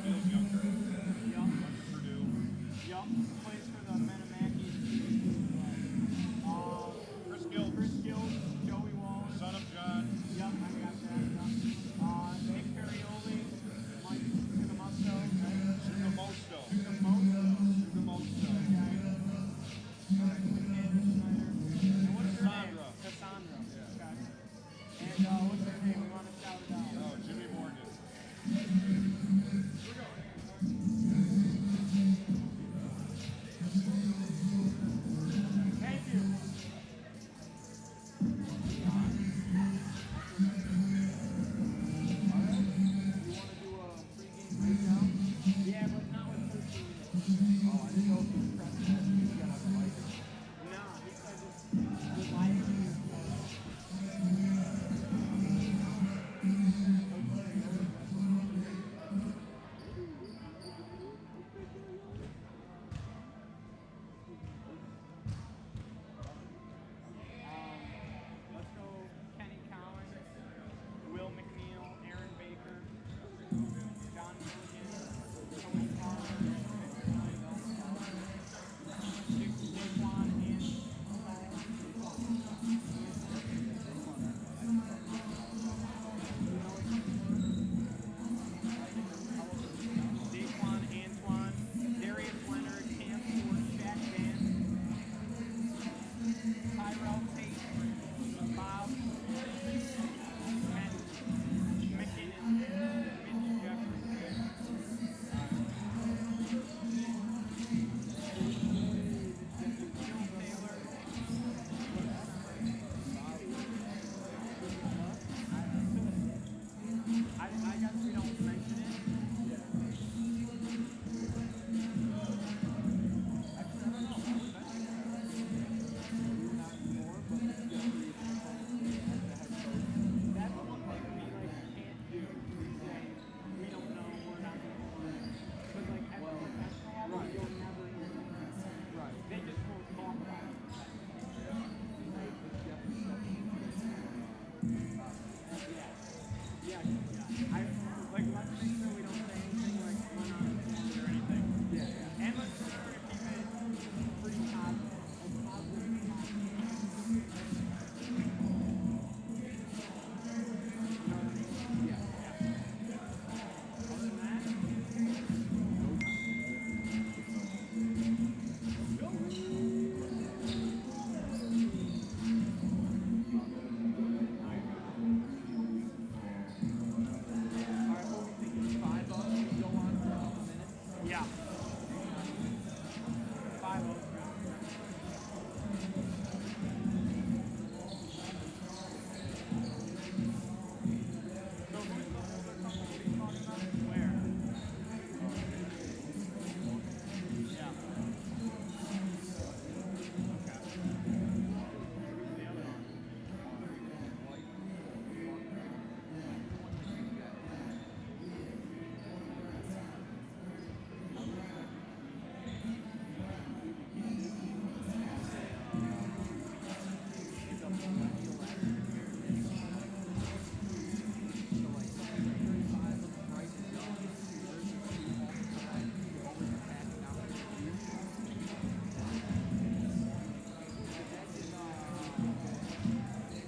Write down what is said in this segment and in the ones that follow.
feels younger. Yup. Went to Purdue. Yup. Plays for the Menominee. Chris Gill, Joey Wallace. Son of John. Yup, I got that. Nick Perrioli, Mike Sugamosto. Sugamosto. Sugamosto. And what's her name? Cassandra. Yeah. Okay. And what's her name? We want to shout it out. Oh, Jimmy Morgan. Thank you. Yeah, but not with 13 minutes. Oh, I didn't know if you pressed that. You got on the mic. No, because it's live. Let's go Kenny Collins, Will McNeil, Aaron Baker, John Milligan, Tony Carter, Jacquil and Daquan Antoine, Darius Leonard, Cam Ford, Shaq Van, Tyrell Tate, Bob, Matt McKinnon, Mitch Jefferson, Jill Taylor, I guess we don't mention it. That's one thing we can't do. Say we don't know, we're not going to learn. Because at the professional level, you'll never hear that. Right. They just won't talk about it. Yeah. Let's make sure we don't say anything like we're not informed or anything. Yeah. And let's make sure to keep it pretty positive. Other than that, Alright, what we thinking? $5 we go on for a couple minutes? yeah. 5-0. So who's the other couple he's talking about? Where? Yeah. Okay. Who's the other one?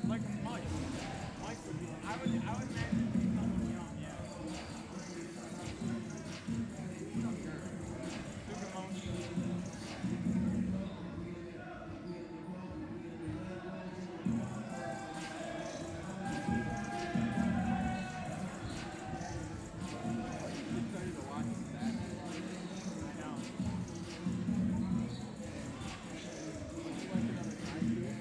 Like Mike. Mike would be. I would imagine someone young, yeah. Excited to watch that. I know. Would you like another time to it?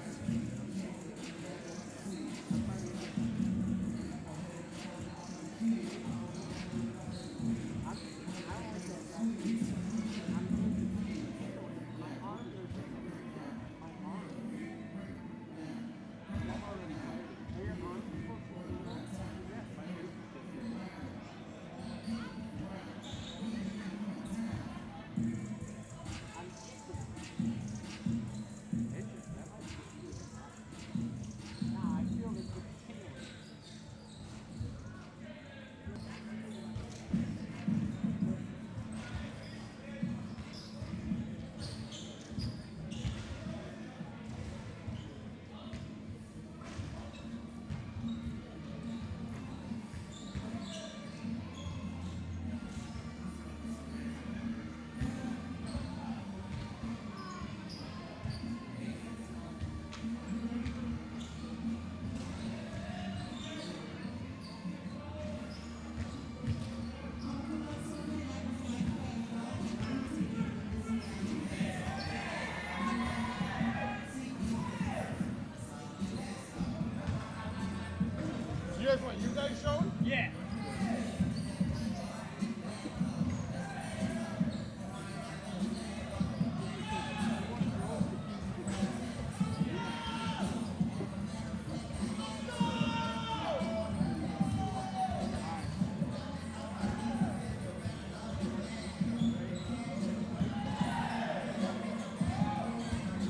guys want you guys showing? Yeah.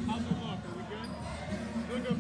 How's it look? Are we good? Look up.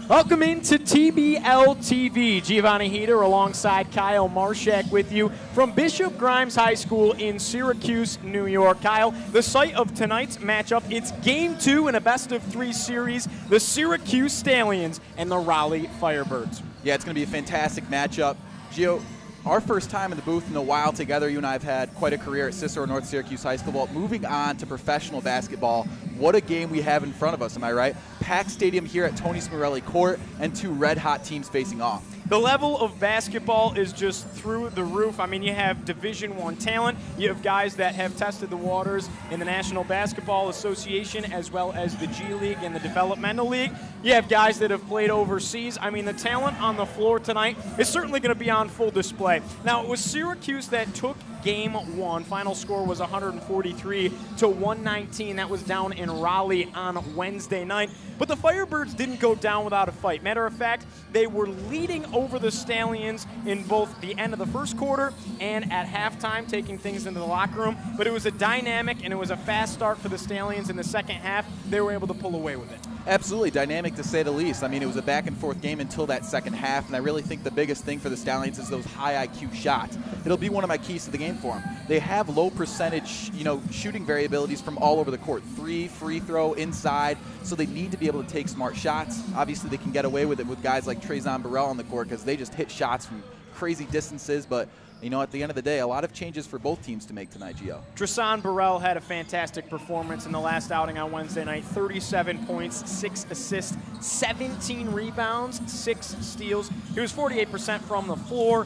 Welcome into TBL TV. Giovanni Heater alongside Kyle Marshak with you from Bishop Grimes High School in Syracuse, New York. Kyle, the site of tonight's matchup, it's Game 2 in a best-of-3 series, the Syracuse Stallions and the Raleigh Firebirds. Yeah, it's going to be a fantastic matchup. Gio, our first time in the booth in a while together. You and I have had quite a career at Cicero North Syracuse High School. Moving on to professional basketball, what a game we have in front of us, am I right? Packed stadium here at Tony Smirelli Court and two red-hot teams facing off. The level of basketball is just through the roof. I mean, you have Division I talent. You have guys that have tested the waters in the National Basketball Association as well as the G League and the Developmental League. You have guys that have played overseas. I mean, the talent on the floor tonight is certainly going to be on full display. Now, it was Syracuse that took Game 1. Final score was 143-119. That was down in Raleigh on Wednesday night. But the Firebirds didn't go down without a fight. Matter of fact, they were leading over the Stallions in both the end of the first quarter and at halftime, taking things into the locker room. But it was a dynamic and it was a fast start for the Stallions in the second half. They were able to pull away with it. Absolutely dynamic, to say the least. I mean, it was a back-and-forth game until that second half, and I really think the biggest thing for the Stallions is those high IQ shots. It'll be one of my keys to the game for them. They have low percentage, shooting variabilities from all over the court. Free throw, inside, so they need to be able to take smart shots. Obviously, they can get away with it with guys like Trezon Burrell on the court because they just hit shots from crazy distances, but at the end of the day, a lot of changes for both teams to make tonight, Gio. Trezon Burrell had a fantastic performance in the last outing on Wednesday night. 37 points, 6 assists, 17 rebounds, 6 steals. He was 48% from the floor,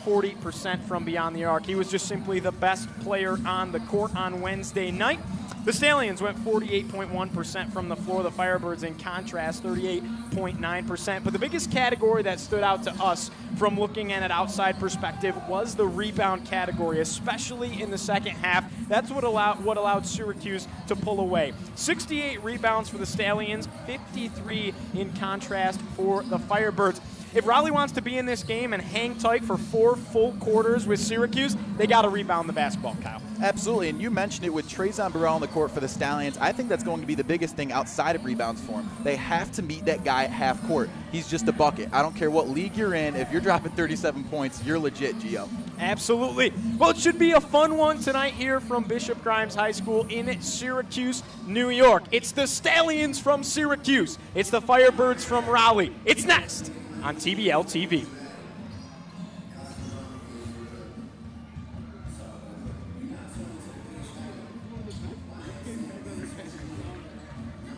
40% from beyond the arc. He was just simply the best player on the court on Wednesday night. The Stallions went 48.1% from the floor. The Firebirds, in contrast, 38.9%. But the biggest category that stood out to us from looking at an outside perspective was the rebound category, especially in the second half. That's what allowed Syracuse to pull away. 68 rebounds for the Stallions, 53 in contrast for the Firebirds. If Raleigh wants to be in this game and hang tight for 4 full quarters with Syracuse, they got to rebound the basketball, Kyle. Absolutely, and you mentioned it with Trezon Burrell on the court for the Stallions. I think that's going to be the biggest thing outside of rebounds for them. They have to meet that guy at half court. He's just a bucket. I don't care what league you're in. If you're dropping 37 points, you're legit, Gio. Absolutely. Well, it should be a fun one tonight here from Bishop Grimes High School in Syracuse, New York. It's the Stallions from Syracuse. It's the Firebirds from Raleigh. It's next on TBL TV.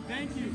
Thank you.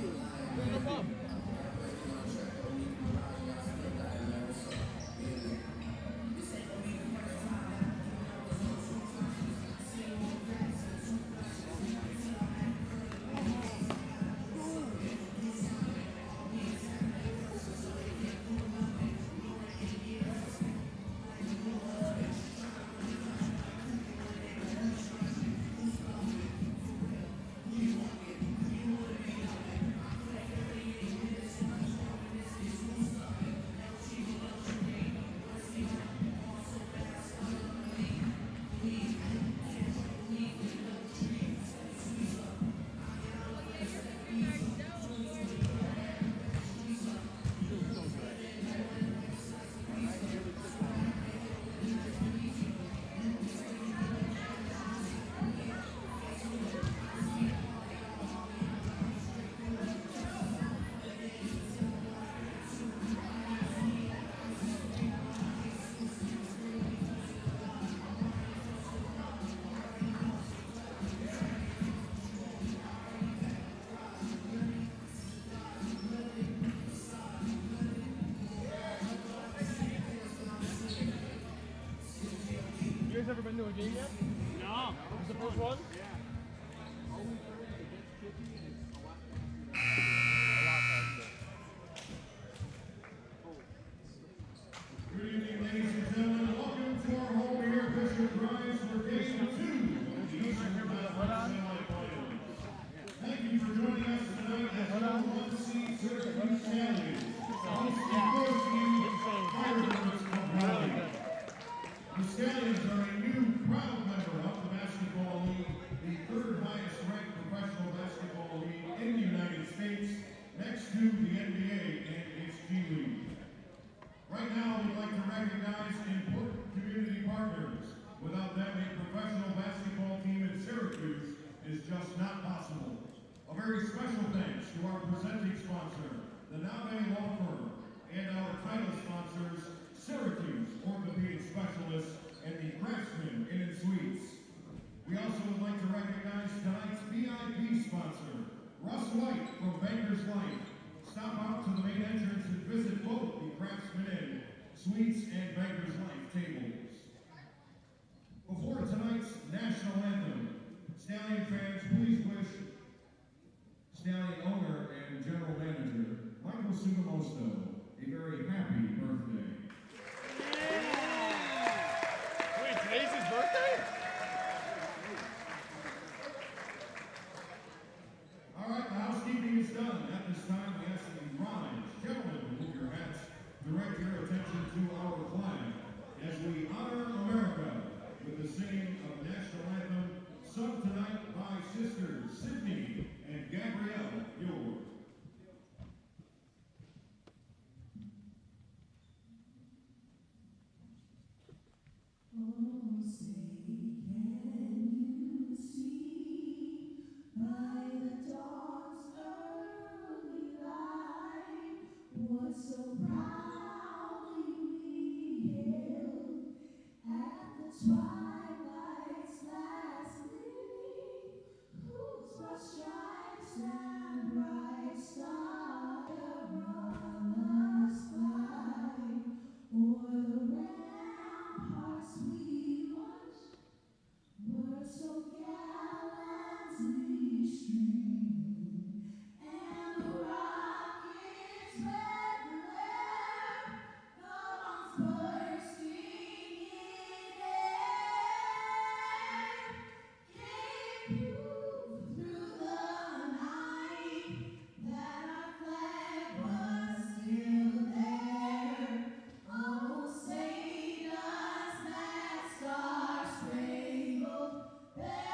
You guys ever been to a game yet? No. This is the first one? Yeah. Stallion fans, please wish Stallion owner and general manager Michael Sugamosto a very happy birthday. Wait, today's his birthday? All right, the housekeeping is done. At this time, we ask that you rise. Gentlemen, remove your hats. Direct your attention to our flag as we honor America with the singing of the national anthem, sung tonight by sisters Sydney and Gabrielle Muir. Oh, say, can you see by the dawn's early light what so proudly we hailed at the twilight's last gleaming, whose broad stripes and bright stars on the sky, o'er the ramparts we watched, were so gallantly streaming, and the rocket's red glare, the bombs bursting in air, gave proof through the night that our flag was still there. Oh, say does that star-spangled banner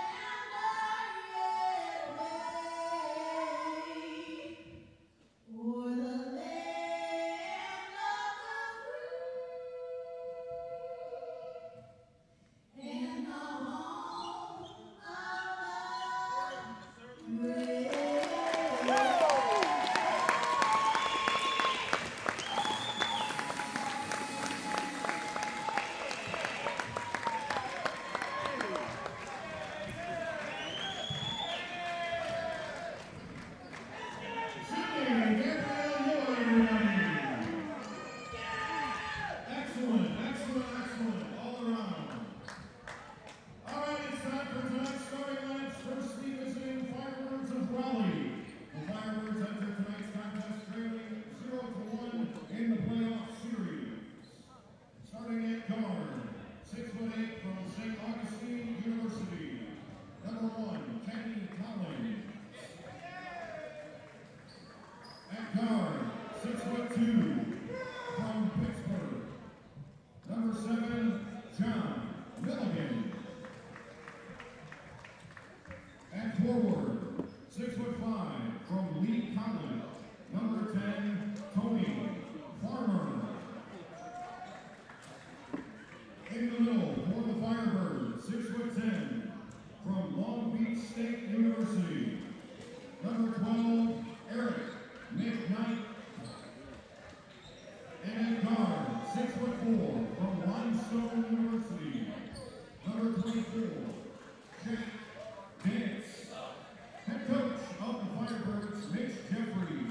yet wave o'er the land of the free and the home of the brave? Sydney and Gabrielle Muir, everybody. Excellent, excellent, excellent, all around. All right, it's time for tonight's starting lineups. Firstly, visiting Firebirds of Raleigh. The Firebirds enter tonight's contest trailing 0-1 in the playoff series. Starting at guard, 6'8" from St. Augustine University. Number 1, Jacquil. At guard, 6'2", from Pittsburgh. Number 7, John Milligan. At forward, 6'5", from Lee College. Number 10, Tony Farmer. In the middle, for the Firebirds, 6'10", from Long Beach State University. Number 12, Eric McKnight. And at guard, 6'4", from Limestone University. Number 24, Jack Dance. Head coach of the Firebirds, Mitch Jeffries.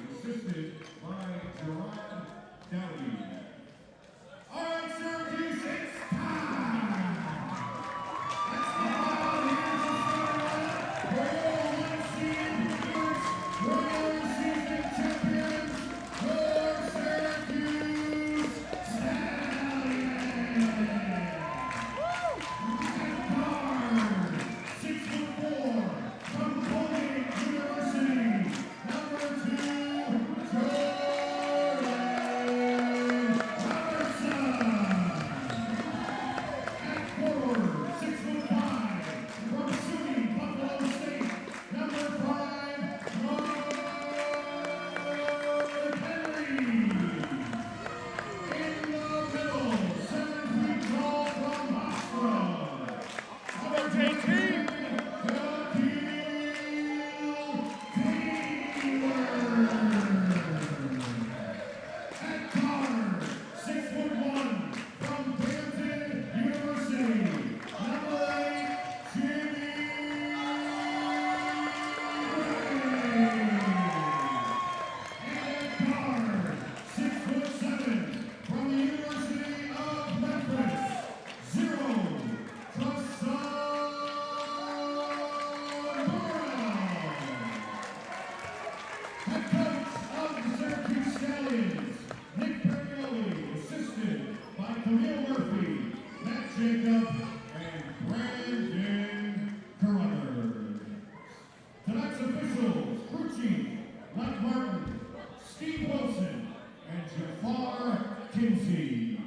Head coach of the Syracuse Stallions, Nick Perrioli, assisted by Camille Murphy, Matt Jacob, and Brandon Carruthers. Tonight's officials, crew chief Mike Martin, Steve Wilson, and Jafar Kinsey.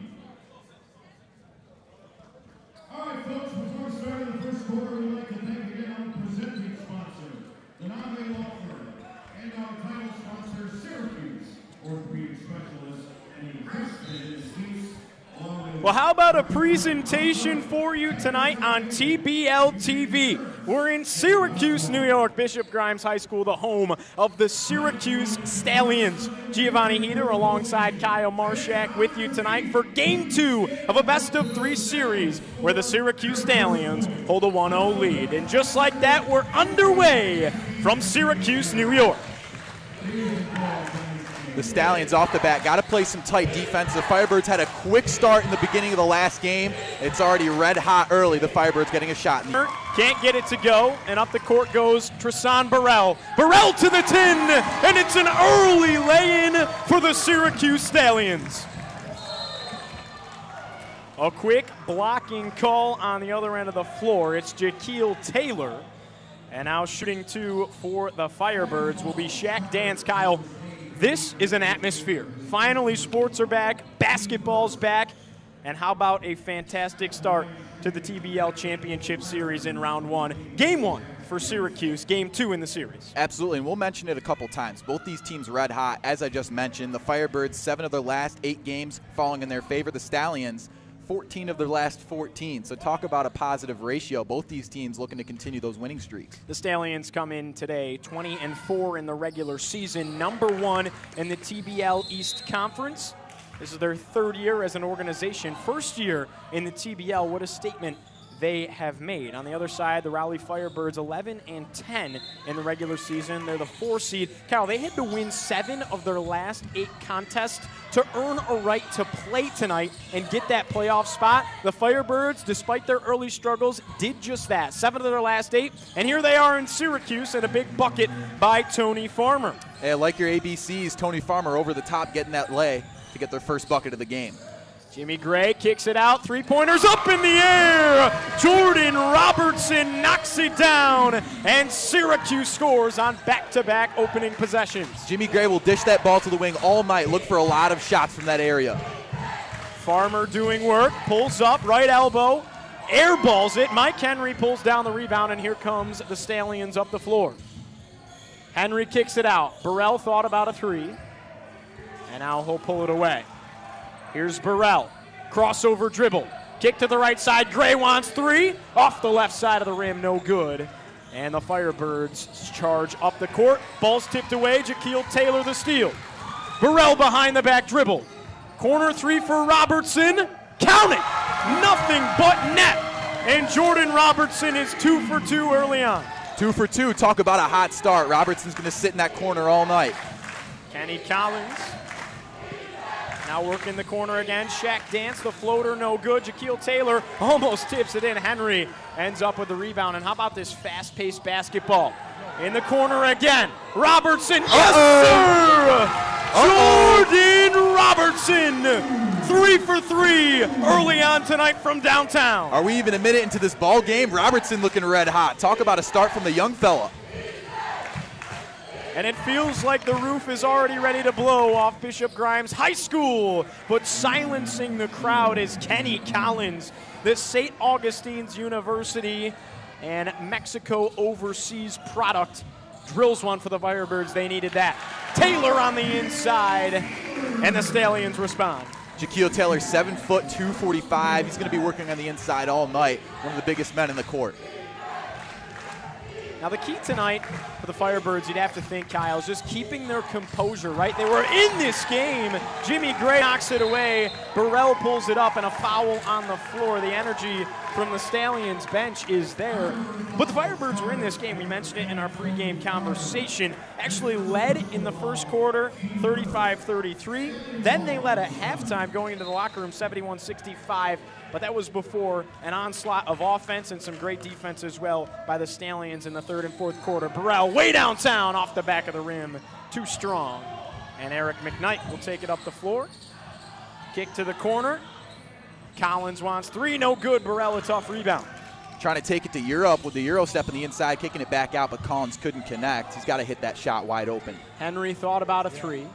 All right, folks, before starting the first quarter, we'd like to thank again our presenting sponsor, the Nave Law Firm, and our title sponsor, Syracuse Orthopedic Specialists, and Christian Estes. Well, how about a presentation for you tonight on TBL TV? We're in Syracuse, New York, Bishop Grimes High School, the home of the Syracuse Stallions. Giovanni Heater alongside Kyle Marshak with you tonight for Game 2 of a best-of-3 series where the Syracuse Stallions hold a 1-0 lead. And just like that, we're underway from Syracuse, New York. The Stallions off the bat got to play some tight defense. The Firebirds had a quick start in the beginning of the last game. It's already red hot early. The Firebirds getting a shot. Can't get it to go, and up the court goes Tristan Burrell. Burrell to the tin, and it's an early lay-in for the Syracuse Stallions. A quick blocking call on the other end of the floor. It's Jacquil Taylor. And now shooting two for the Firebirds will be Shaq Dance. Kyle, this is an atmosphere. Finally, sports are back, basketball's back, and how about a fantastic start to the TBL Championship Series in round one. Game 1 for Syracuse, game 2 in the series. Absolutely, and we'll mention it a couple times. Both these teams red hot. As I just mentioned, the Firebirds, 7 of their last 8 games falling in their favor. The Stallions, 14 of their last 14. So talk about a positive ratio. Both these teams looking to continue those winning streaks. The Stallions come in today 20-4 in the regular season, number 1 in the TBL East Conference. This is their 3rd year as an organization, 1st year in the TBL. What a statement they have made. On the other side, the Raleigh Firebirds 11-10 in the regular season. They're the 4 seed. Kyle, they had to win 7 of their last 8 contests to earn a right to play tonight and get that playoff spot. The Firebirds, despite their early struggles, did just that. 7 of their last 8, and here they are in Syracuse at a big bucket by Tony Farmer. Hey, like your ABCs, Tony Farmer over the top getting that lay to get their first bucket of the game. Jimmy Gray kicks it out, 3-pointers up in the air. Jordan Robertson knocks it down, and Syracuse scores on back-to-back opening possessions. Jimmy Gray will dish that ball to the wing all night. Look for a lot of shots from that area. Farmer doing work, pulls up, right elbow, airballs it. Mike Henry pulls down the rebound, and here comes the Stallions up the floor. Henry kicks it out. Burrell thought about a 3, and now he'll pull it away. Here's Burrell, crossover dribble, kick to the right side, Gray wants 3, off the left side of the rim, no good. And the Firebirds charge up the court, ball's tipped away, Jacquil Taylor the steal. Burrell behind the back dribble, corner 3 for Robertson, count it, nothing but net. And Jordan Robertson is 2 for 2 early on. 2 for 2, talk about a hot start. Robertson's gonna sit in that corner all night. Kenny Collins. Now working the corner again. Shaq Dance, the floater, no good. Jacquil Taylor almost tips it in. Henry ends up with the rebound. And how about this fast-paced basketball? In the corner again. Robertson, yes, sir! Jordan Robertson, 3 for 3 early on tonight from downtown. Are we even a minute into this ball game? Robertson looking red hot. Talk about a start from the young fella. And it feels like the roof is already ready to blow off Bishop Grimes High School. But silencing the crowd is Kenny Collins, the St. Augustine's University and Mexico overseas product. Drills one for the Firebirds. They needed that. Taylor on the inside, and the Stallions respond. Jacquil Taylor, 7 foot, 245. He's going to be working on the inside all night. One of the biggest men in the court. Now the key tonight for the Firebirds, you'd have to think, Kyle, is just keeping their composure, right? They were in this game. Jimmy Gray knocks it away. Burrell pulls it up, and a foul on the floor. The energy from the Stallions bench is there. But the Firebirds were in this game. We mentioned it in our pregame conversation. Actually led in the first quarter, 35-33. Then they led at halftime going into the locker room, 71-65. But that was before an onslaught of offense and some great defense as well by the Stallions in the third and fourth quarter. Burrell way downtown off the back of the rim. Too strong. And Eric McKnight will take it up the floor. Kick to the corner. Collins wants three, no good. Burrell, a tough rebound. Trying to take it to Europe with the Euro step on the inside, kicking it back out, but Collins couldn't connect. He's got to hit that shot wide open. Henry thought about a three.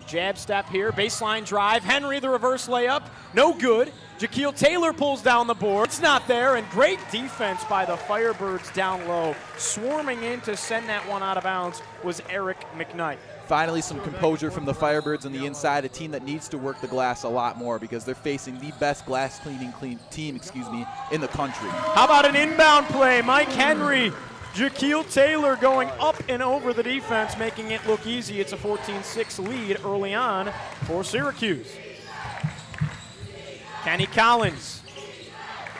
Jab step here, baseline drive. Henry, the reverse layup, no good. Jacquil Taylor pulls down the board. It's not there, and great defense by the Firebirds down low. Swarming in to send that one out of bounds was Eric McKnight. Finally, some composure from the Firebirds on the inside, a team that needs to work the glass a lot more because they're facing the best glass cleaning team in the country. How about an inbound play? Mike Henry, Jacquil Taylor going up and over the defense, making it look easy. It's a 14-6 lead early on for Syracuse. Kenny Collins.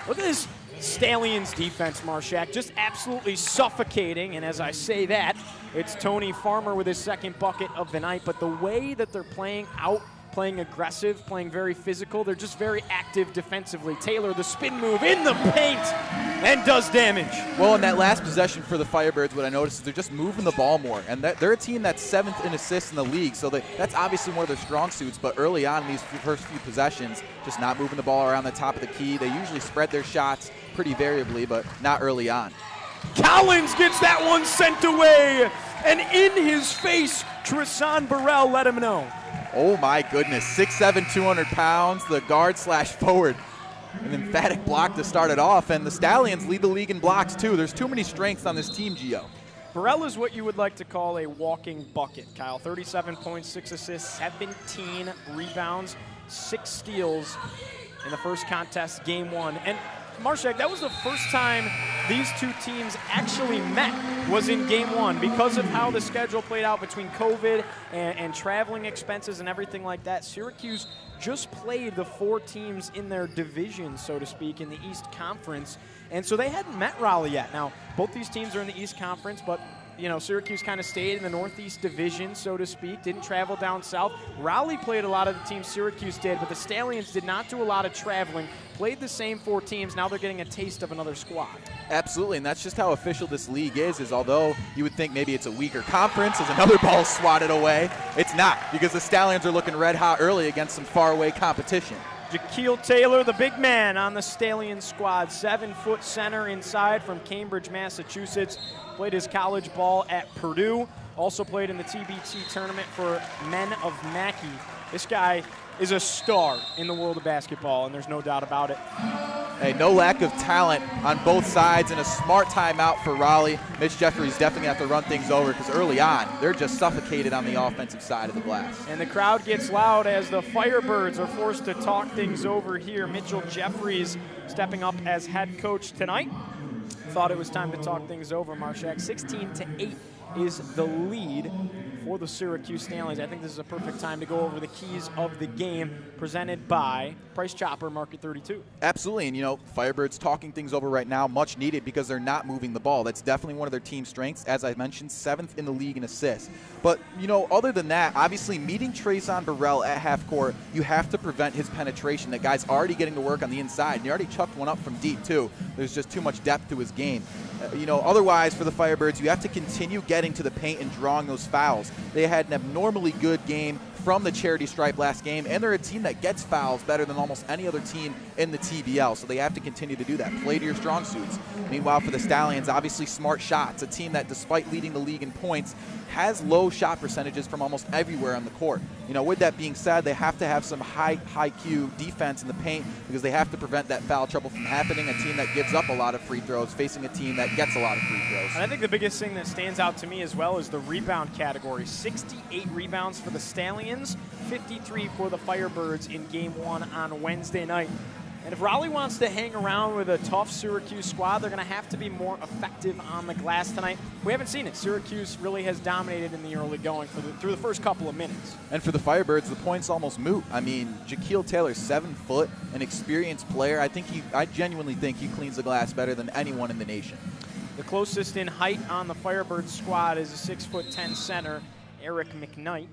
Look at this Stallions defense, Marshak, just absolutely suffocating. And as I say that, it's Tony Farmer with his second bucket of the night. But the way that they're playing out, playing aggressive, playing very physical, they're just very active defensively. Taylor, the spin move in the paint and does damage. Well, in that last possession for the Firebirds, what I noticed is they're just moving the ball more. And they're a team that's 7th in assists in the league, so that's obviously one of their strong suits. But early on in these first few possessions, just not moving the ball around the top of the key. They usually spread their shots pretty variably, but not early on. Collins gets that one sent away, and in his face, Tristan Burrell let him know. Oh my goodness, 6'7", 200 pounds, the guard/forward. An emphatic block to start it off, and the Stallions lead the league in blocks too. There's too many strengths on this team, Gio. Burrell is what you would like to call a walking bucket, Kyle. 37 points, 6 assists, 17 rebounds, 6 steals in the first contest, game 1. And Marshak, that was the first time these two teams actually met, was in game 1 because of how the schedule played out between COVID and traveling expenses and everything like that. Syracuse just played the 4 teams in their division, so to speak, in the East Conference. And so they hadn't met Raleigh yet. Now, both these teams are in the East Conference, but you know, Syracuse kind of stayed in the Northeast Division, so to speak, didn't travel down south. Raleigh played a lot of the teams Syracuse did, but the Stallions did not do a lot of traveling, played the same 4 teams. Now they're getting a taste of another squad. Absolutely, and that's just how official this league is although you would think maybe it's a weaker conference as another ball swatted away, it's not, because the Stallions are looking red hot early against some faraway competition. Jacquil Taylor, the big man on the Stallions squad, 7-foot center inside from Cambridge, Massachusetts. Played his college ball at Purdue. Also played in the TBT tournament for Men of Mackey. This guy is a star in the world of basketball, and there's no doubt about it. Hey, no lack of talent on both sides, and a smart timeout for Raleigh. Mitch Jeffries definitely have to run things over because early on, they're just suffocated on the offensive side of the glass. And the crowd gets loud as the Firebirds are forced to talk things over here. Mitchell Jeffries stepping up as head coach tonight. Thought it was time to talk things over, Marshak. 16-8 is the lead for the Syracuse Stallions. I think this is a perfect time to go over the keys of the game presented by Price Chopper Market 32. Absolutely, and you know, Firebirds talking things over right now, much needed because they're not moving the ball. That's definitely one of their team strengths. As I mentioned, 7th in the league in assists. But, you know, other than that, obviously meeting Tristan Burrell at half court, you have to prevent his penetration. That guy's already getting to work on the inside, and he already chucked one up from deep too. There's just too much depth to his game. You know, otherwise for the Firebirds, you have to continue getting to the paint and drawing those fouls. They had an abnormally good game from the charity stripe last game, and they're a team that gets fouls better than almost any other team in the TBL, so they have to continue to do that. Play to your strong suits. Meanwhile, for the Stallions, obviously smart shots, a team that, despite leading the league in points, has low shot percentages from almost everywhere on the court. You know, with that being said, they have to have some high Q defense in the paint because they have to prevent that foul trouble from happening. A team that gives up a lot of free throws facing a team that gets a lot of free throws. And I think the biggest thing that stands out to me as well is the rebound category. 68 rebounds for the Stallions, 53 for the Firebirds in game 1 on Wednesday night. And if Raleigh wants to hang around with a tough Syracuse squad, they're going to have to be more effective on the glass tonight. We haven't seen it. Syracuse really has dominated in the early going through the first couple of minutes. And for the Firebirds, the point's almost moot. I mean, Jacquil Taylor's 7 foot, an experienced player. I genuinely think he cleans the glass better than anyone in the nation. The closest in height on the Firebirds squad is a 6'10" center, Eric McKnight.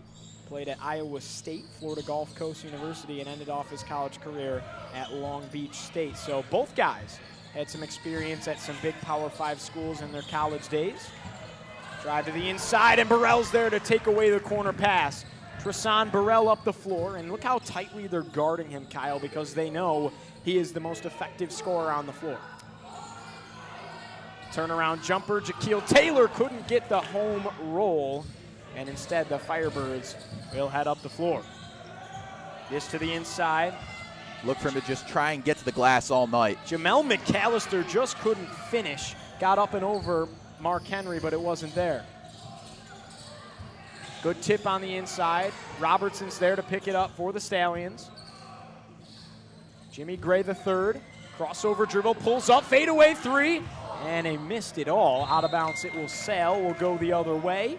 Played at Iowa State, Florida Gulf Coast University, and ended off his college career at Long Beach State. So both guys had some experience at some big Power 5 schools in their college days. Drive to the inside, and Burrell's there to take away the corner pass. Tristan Burrell up the floor, and look how tightly they're guarding him, Kyle, because they know he is the most effective scorer on the floor. Turnaround jumper, Jacquil Taylor couldn't get the home roll, and instead the Firebirds will head up the floor. This to the inside. Look for him to just try and get to the glass all night. Jamel McAllister just couldn't finish. Got up and over Mark Henry, but it wasn't there. Good tip on the inside. Robertson's there to pick it up for the Stallions. Jimmy Gray III, crossover dribble, pulls up, fadeaway 3, and they missed it all. Out of bounds, it will sail, will go the other way,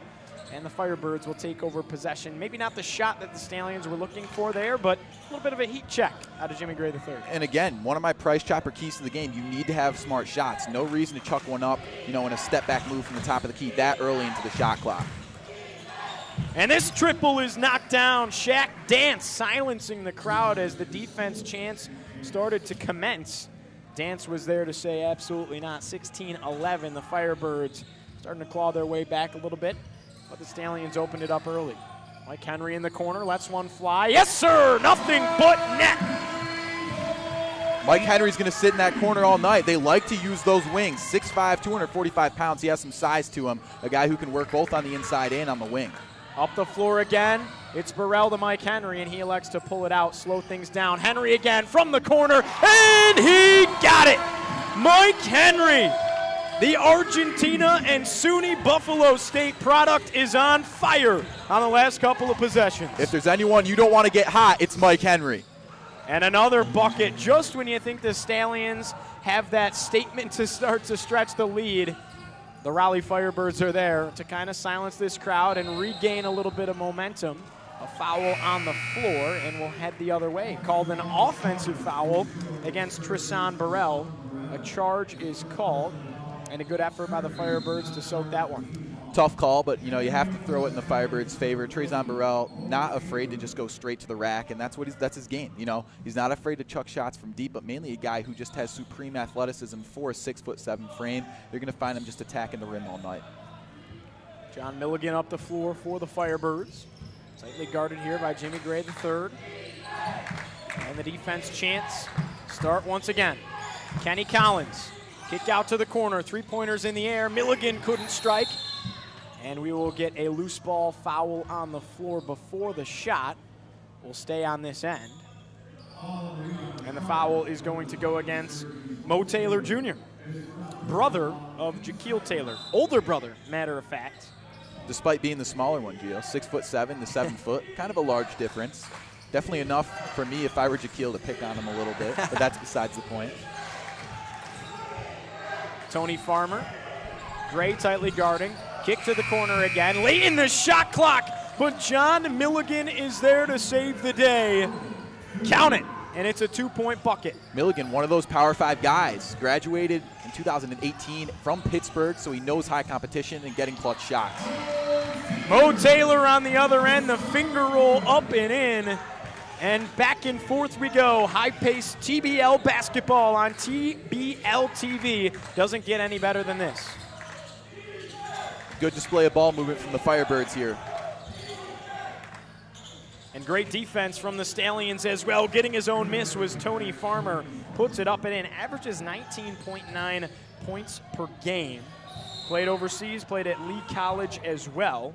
and the Firebirds will take over possession. Maybe not the shot that the Stallions were looking for there, but a little bit of a heat check out of Jimmy Gray III. And again, one of my price chopper keys to the game, you need to have smart shots. No reason to chuck one up, in a step back move from the top of the key that early into the shot clock. And this triple is knocked down. Shaq Dance silencing the crowd as the defense chants started to commence. Dance was there to say absolutely not. 16-11, the Firebirds starting to claw their way back a little bit, but the Stallions opened it up early. Mike Henry in the corner, lets one fly. Yes, sir, nothing but net. Mike Henry's going to sit in that corner all night. They like to use those wings. 6'5", 245 pounds. He has some size to him. A guy who can work both on the inside and on the wing. Up the floor again. It's Burrell to Mike Henry, and he elects to pull it out, slow things down. Henry again from the corner, and he got it. Mike Henry, the Argentina and SUNY Buffalo State product, is on fire on the last couple of possessions. If there's anyone you don't want to get hot, it's Mike Henry. And another bucket just when you think the Stallions have that statement to start to stretch the lead. The Raleigh Firebirds are there to kind of silence this crowd and regain a little bit of momentum. A foul on the floor, and we'll head the other way. Called an offensive foul against Tristan Burrell. A charge is called, and a good effort by the Firebirds to soak that one. Tough call, but you have to throw it in the Firebirds' favor. Tristan Burrell not afraid to just go straight to the rack, and that's his game. He's not afraid to chuck shots from deep, but mainly a guy who just has supreme athleticism for a 6'7" frame. You're going to find him just attacking the rim all night. John Milligan up the floor for the Firebirds. Tightly guarded here by Jimmy Gray III. And the defense chants start once again. Kenny Collins, kick out to the corner, three-pointers in the air. Milligan couldn't strike. And we will get a loose ball foul on the floor before the shot. We'll stay on this end. And the foul is going to go against Mo Taylor Jr., brother of Jacquil Taylor, older brother, matter of fact. Despite being the smaller one, Gio, 6'7" to 7 foot, kind of a large difference. Definitely enough for me if I were Jacquil to pick on him a little bit, but that's besides the point. Tony Farmer, Gray tightly guarding. Kick to the corner again, late in the shot clock, but John Milligan is there to save the day. Count it, and it's a 2-point bucket. Milligan, one of those Power 5 guys, graduated in 2018 from Pittsburgh, so he knows high competition and getting clutch shots. Mo Taylor on the other end, the finger roll up and in, and back and forth we go. High-paced TBL basketball on TBL TV. Doesn't get any better than this. Good display of ball movement from the Firebirds here. And great defense from the Stallions as well. Getting his own miss was Tony Farmer. Puts it up and in. Averages 19.9 points per game. Played overseas, played at Lee College as well.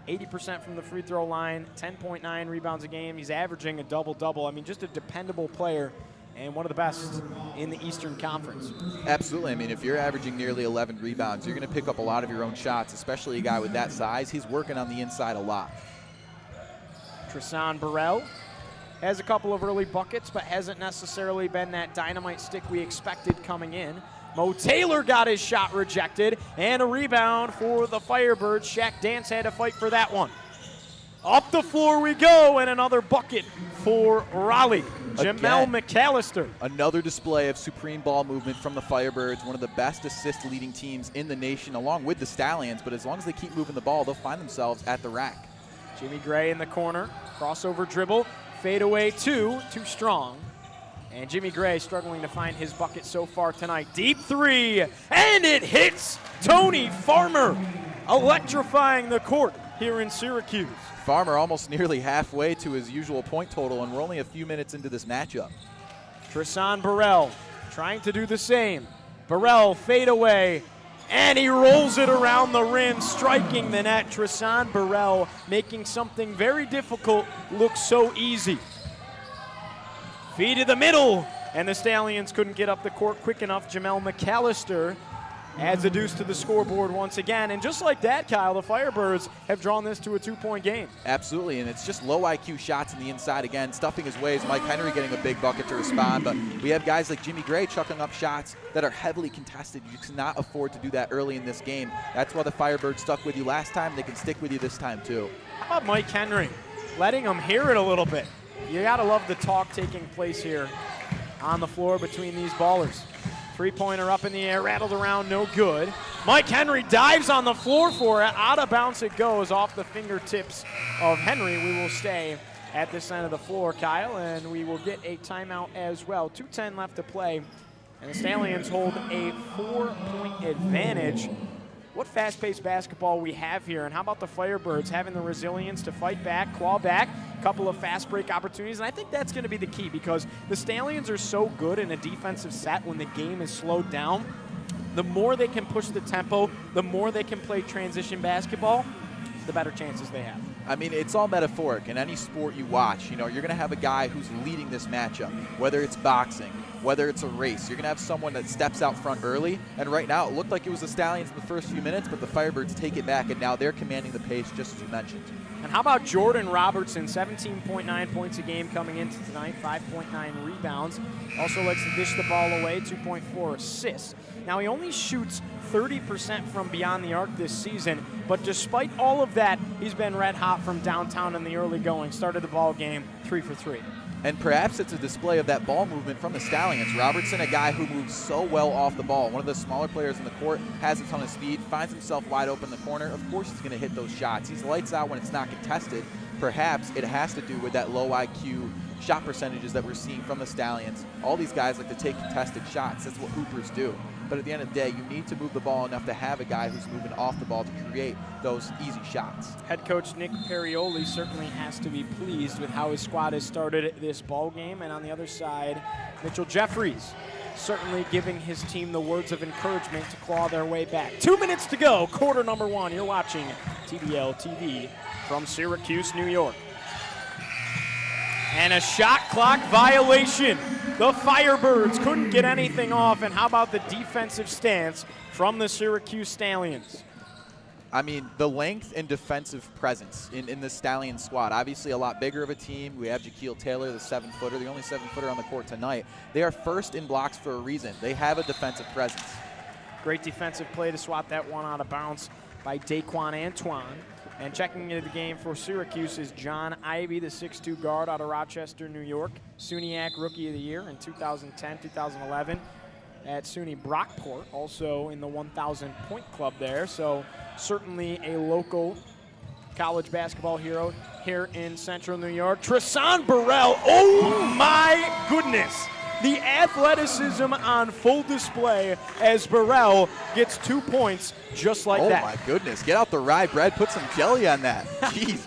80% from the free throw line, 10.9 rebounds a game. He's averaging a double-double. I mean, just a dependable player and one of the best in the Eastern Conference. Absolutely. I mean, if you're averaging nearly 11 rebounds, you're going to pick up a lot of your own shots, especially a guy with that size. He's working on the inside a lot. Tristan Burrell has a couple of early buckets, but hasn't necessarily been that dynamite stick we expected coming in. Mo Taylor got his shot rejected, and a rebound for the Firebirds. Shaq Dance had to fight for that one. Up the floor we go, and another bucket for Raleigh. Jamel McAllister. Another display of supreme ball movement from the Firebirds, one of the best assist-leading teams in the nation, along with the Stallions. But as long as they keep moving the ball, they'll find themselves at the rack. Jimmy Gray in the corner, crossover dribble, fadeaway two, too strong. And Jimmy Gray struggling to find his bucket so far tonight. Deep three, and it hits Tony Farmer, electrifying the court here in Syracuse. Farmer almost nearly halfway to his usual point total, and we're only a few minutes into this matchup. Tristan Burrell trying to do the same. Burrell fadeaway, and he rolls it around the rim, striking the net. Tristan Burrell making something very difficult look so easy. Feed to the middle, and the Stallions couldn't get up the court quick enough. Jamel McAllister adds a deuce to the scoreboard once again. And just like that, Kyle, the Firebirds have drawn this to a 2-point game. Absolutely, and it's just low IQ shots in the inside again, stuffing his ways. Mike Henry getting a big bucket to respond, but we have guys like Jimmy Gray chucking up shots that are heavily contested. You cannot afford to do that early in this game. That's why the Firebirds stuck with you last time. They can stick with you this time too. How about Mike Henry? Letting him hear it a little bit. You gotta love the talk taking place here on the floor between these ballers. Three-pointer up in the air, rattled around, no good. Mike Henry dives on the floor for it. Out of bounds it goes off the fingertips of Henry. We will stay at this end of the floor, Kyle, and we will get a timeout as well. 2:10 left to play, and the Stallions hold a 4-point advantage. What fast-paced basketball we have here, and how about the Firebirds having the resilience to fight back, claw back, a couple of fast break opportunities, and I think that's going to be the key because the Stallions are so good in a defensive set when the game is slowed down. The more they can push the tempo, the more they can play transition basketball, the better chances they have. I mean, it's all metaphoric. In any sport you watch, you know, you're going to have a guy who's leading this matchup, whether it's boxing, whether it's a race. You're going to have someone that steps out front early, and right now it looked like it was the Stallions in the first few minutes, but the Firebirds take it back, and now they're commanding the pace, just as you mentioned. And how about Jordan Robertson, 17.9 points a game coming into tonight, 5.9 rebounds. Also likes to dish the ball away, 2.4 assists. Now, he only shoots 30% from beyond the arc this season, but despite all of that, he's been red hot from downtown in the early going. Started the ball game 3 for 3. And perhaps it's a display of that ball movement from the Stallions. Robertson, a guy who moves so well off the ball. One of the smaller players in the court, has a ton of speed, finds himself wide open in the corner. Of course he's going to hit those shots. He's lights out when it's not contested. Perhaps it has to do with that low IQ shot percentages that we're seeing from the Stallions. All these guys like to take contested shots. That's what hoopers do. But at the end of the day, you need to move the ball enough to have a guy who's moving off the ball to create those easy shots. Head coach Nick Perrioli certainly has to be pleased with how his squad has started this ball game. And on the other side, Mitchell Jeffries certainly giving his team the words of encouragement to claw their way back. 2 minutes to go, quarter number one. You're watching TBL TV from Syracuse, New York. And a shot clock violation. The Firebirds couldn't get anything off. And how about the defensive stance from the Syracuse Stallions? I mean, the length and defensive presence in the Stallion squad. Obviously a lot bigger of a team. We have Jacquil Taylor, the 7-footer, the only 7-footer on the court tonight. They are first in blocks for a reason. They have a defensive presence. Great defensive play to swat that one out of bounds by Daquan Antoine. And checking into the game for Syracuse is John Ivey, the 6'2 guard out of Rochester, New York. SUNYAC Rookie of the Year in 2010, 2011 at SUNY Brockport, also in the 1,000-point club there. So certainly a local college basketball hero here in Central New York. Tristan Burrell, oh my goodness. The athleticism on full display as Burrell gets 2 points just like that. Oh my goodness, get out the rye bread, put some jelly on that. Jeez.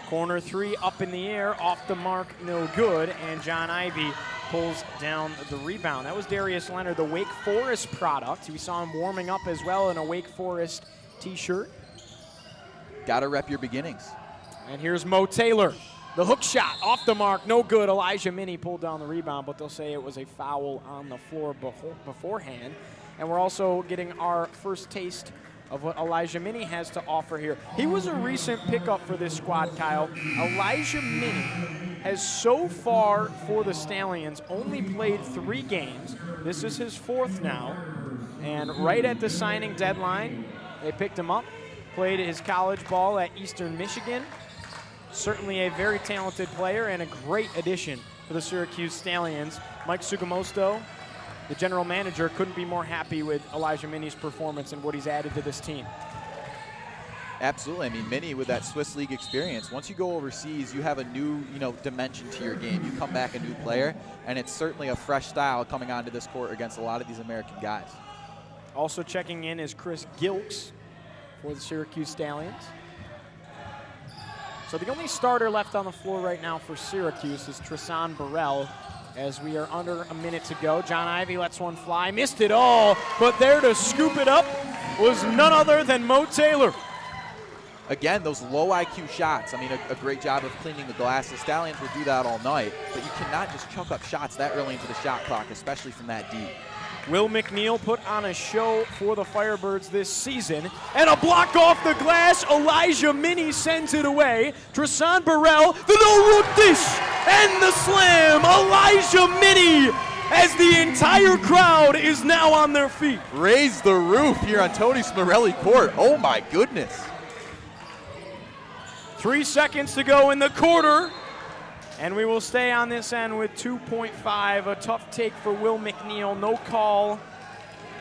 Corner three up in the air, off the mark, no good, and John Ivey pulls down the rebound. That was Darius Leonard, the Wake Forest product. We saw him warming up as well in a Wake Forest t-shirt. Gotta rep your beginnings. And here's Mo Taylor. The hook shot off the mark, no good. Elijah Minnie pulled down the rebound, but they'll say it was a foul on the floor beforehand. And we're also getting our first taste of what Elijah Minnie has to offer here. He was a recent pickup for this squad, Kyle. Elijah Minnie has so far for the Stallions only played 3 games. This is his 4th now. And right at the signing deadline, they picked him up, played his college ball at Eastern Michigan. Certainly a very talented player and a great addition for the Syracuse Stallions. Mike Sugamosto, the general manager, couldn't be more happy with Elijah Minnie's performance and what he's added to this team. Absolutely. I mean, Minnie with that Swiss League experience, once you go overseas, you have a new, dimension to your game. You come back a new player, and it's certainly a fresh style coming onto this court against a lot of these American guys. Also checking in is Chris Gilks for the Syracuse Stallions. So the only starter left on the floor right now for Syracuse is Tristan Burrell, as we are under a minute to go. John Ivey lets one fly, missed it all, but there to scoop it up was none other than Mo Taylor. Again, those low IQ shots. I mean, a great job of cleaning the glass. The Stallions will do that all night, but you cannot just chuck up shots that early into the shot clock, especially from that deep. Will McNeil put on a show for the Firebirds this season, and a block off the glass. Elijah Minnie sends it away. Tristan Burrell, the no-look dish, and the slam. Elijah Minnie, as the entire crowd is now on their feet. Raise the roof here on Tony Smerelli Court. Oh my goodness. 3 seconds to go in the quarter. And we will stay on this end with 2.5. A tough take for Will McNeil. No call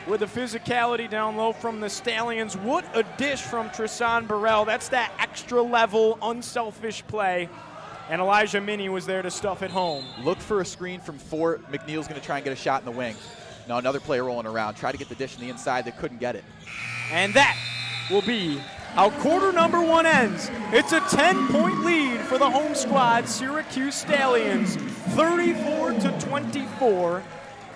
with the physicality down low from the Stallions. What a dish from Tristan Burrell. That's that extra level, unselfish play. And Elijah Minnie was there to stuff it home. Look for a screen from Fort. McNeil's going to try and get a shot in the wing. Now another player rolling around. Try to get the dish on the inside. They couldn't get it. And that will be how quarter number 1 ends. It's a 10-point lead for the home squad, Syracuse Stallions, 34-24.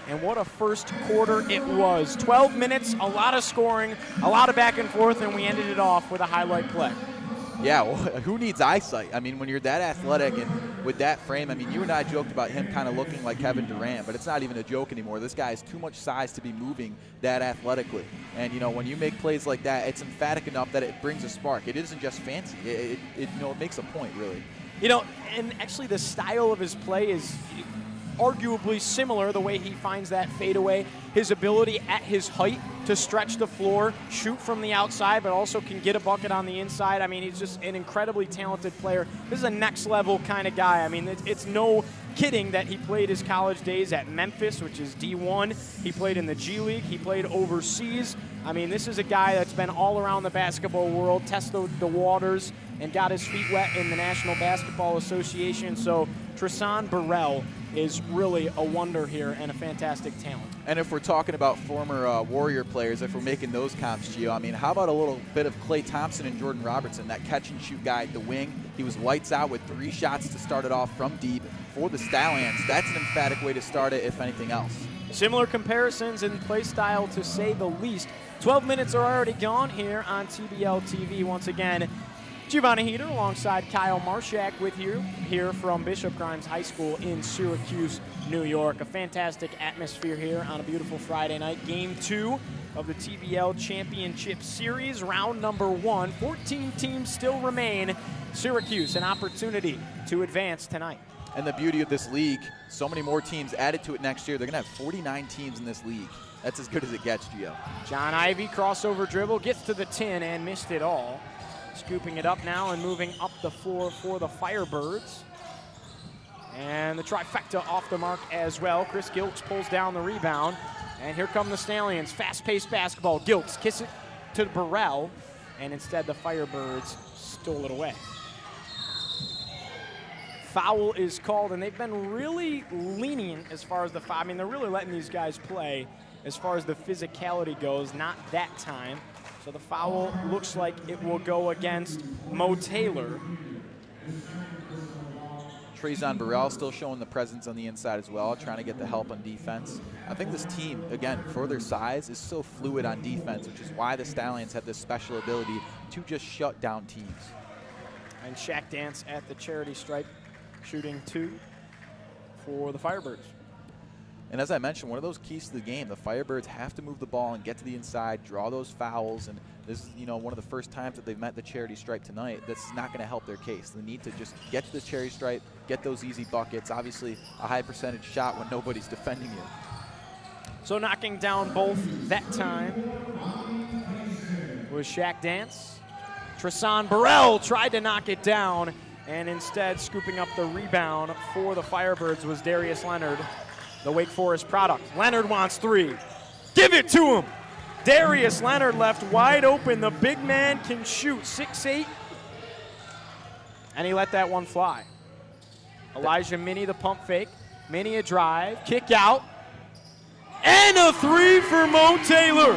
And what a first quarter it was. 12 minutes, a lot of scoring, a lot of back and forth, and we ended it off with a highlight play. Yeah, well, who needs eyesight? I mean, when you're that athletic and with that frame, I mean, you and I joked about him kind of looking like Kevin Durant, but it's not even a joke anymore. This guy has too much size to be moving that athletically. And, when you make plays like that, it's emphatic enough that it brings a spark. It isn't just fancy. It makes a point, really. And actually the style of his play is arguably similar, the way he finds that fadeaway, his ability at his height to stretch the floor, shoot from the outside, but also can get a bucket on the inside. I mean, he's just an incredibly talented player. This is a next level kind of guy. I mean, it's no kidding that he played his college days at Memphis, which is D1. He played in the G League. He played overseas. I mean, this is a guy that's been all around the basketball world, tested the waters, and got his feet wet in the National Basketball Association. So Tristan Burrell is really a wonder here and a fantastic talent. And if we're talking about former Warrior players, if we're making those comps, Gio, I mean, how about a little bit of Klay Thompson and Jordan Robertson, that catch-and-shoot guy at the wing? He was lights out with 3 shots to start it off from deep for the Stallions. That's an emphatic way to start it, if anything else. Similar comparisons in play style, to say the least. 12 minutes are already gone here on TBL TV. Once again, Giovanni Heater alongside Kyle Marshak with you here from Bishop Grimes High School in Syracuse, New York. A fantastic atmosphere here on a beautiful Friday night. Game 2 of the TBL Championship Series, round number 1. 14 teams still remain. Syracuse, an opportunity to advance tonight. And the beauty of this league, so many more teams added to it next year. They're going to have 49 teams in this league. That's as good as it gets, Gio. John Ivey, crossover dribble, gets to the 10 and missed it all. Scooping it up now and moving up the floor for the Firebirds. And the trifecta off the mark as well. Chris Gilks pulls down the rebound. And here come the Stallions. Fast-paced basketball. Gilks kiss it to Burrell. And instead the Firebirds stole it away. Foul is called, and they've been really lenient as far as the foul. I mean, they're really letting these guys play as far as the physicality goes. Not that time. So the foul looks like it will go against Mo Taylor. Tristan Burrell still showing the presence on the inside as well, trying to get the help on defense. I think this team, again, for their size, is so fluid on defense, which is why the Stallions have this special ability to just shut down teams. And Shaq Dance at the charity stripe, shooting 2 for the Firebirds. And as I mentioned, one of those keys to the game, the Firebirds have to move the ball and get to the inside, draw those fouls, and this is, one of the first times that they've met the charity stripe tonight. That's not going to help their case. They need to just get to the charity stripe, get those easy buckets. Obviously, a high percentage shot when nobody's defending you. So knocking down both that time was Shaq Dance. Tristan Burrell tried to knock it down, and instead scooping up the rebound for the Firebirds was Darius Leonard, the Wake Forest product. Leonard wants three. Give it to him. Darius Leonard left wide open. The big man can shoot, 6'8", and he let that one fly. Elijah Minnie, the pump fake. Minnie a drive, kick out, and a three for Mo Taylor.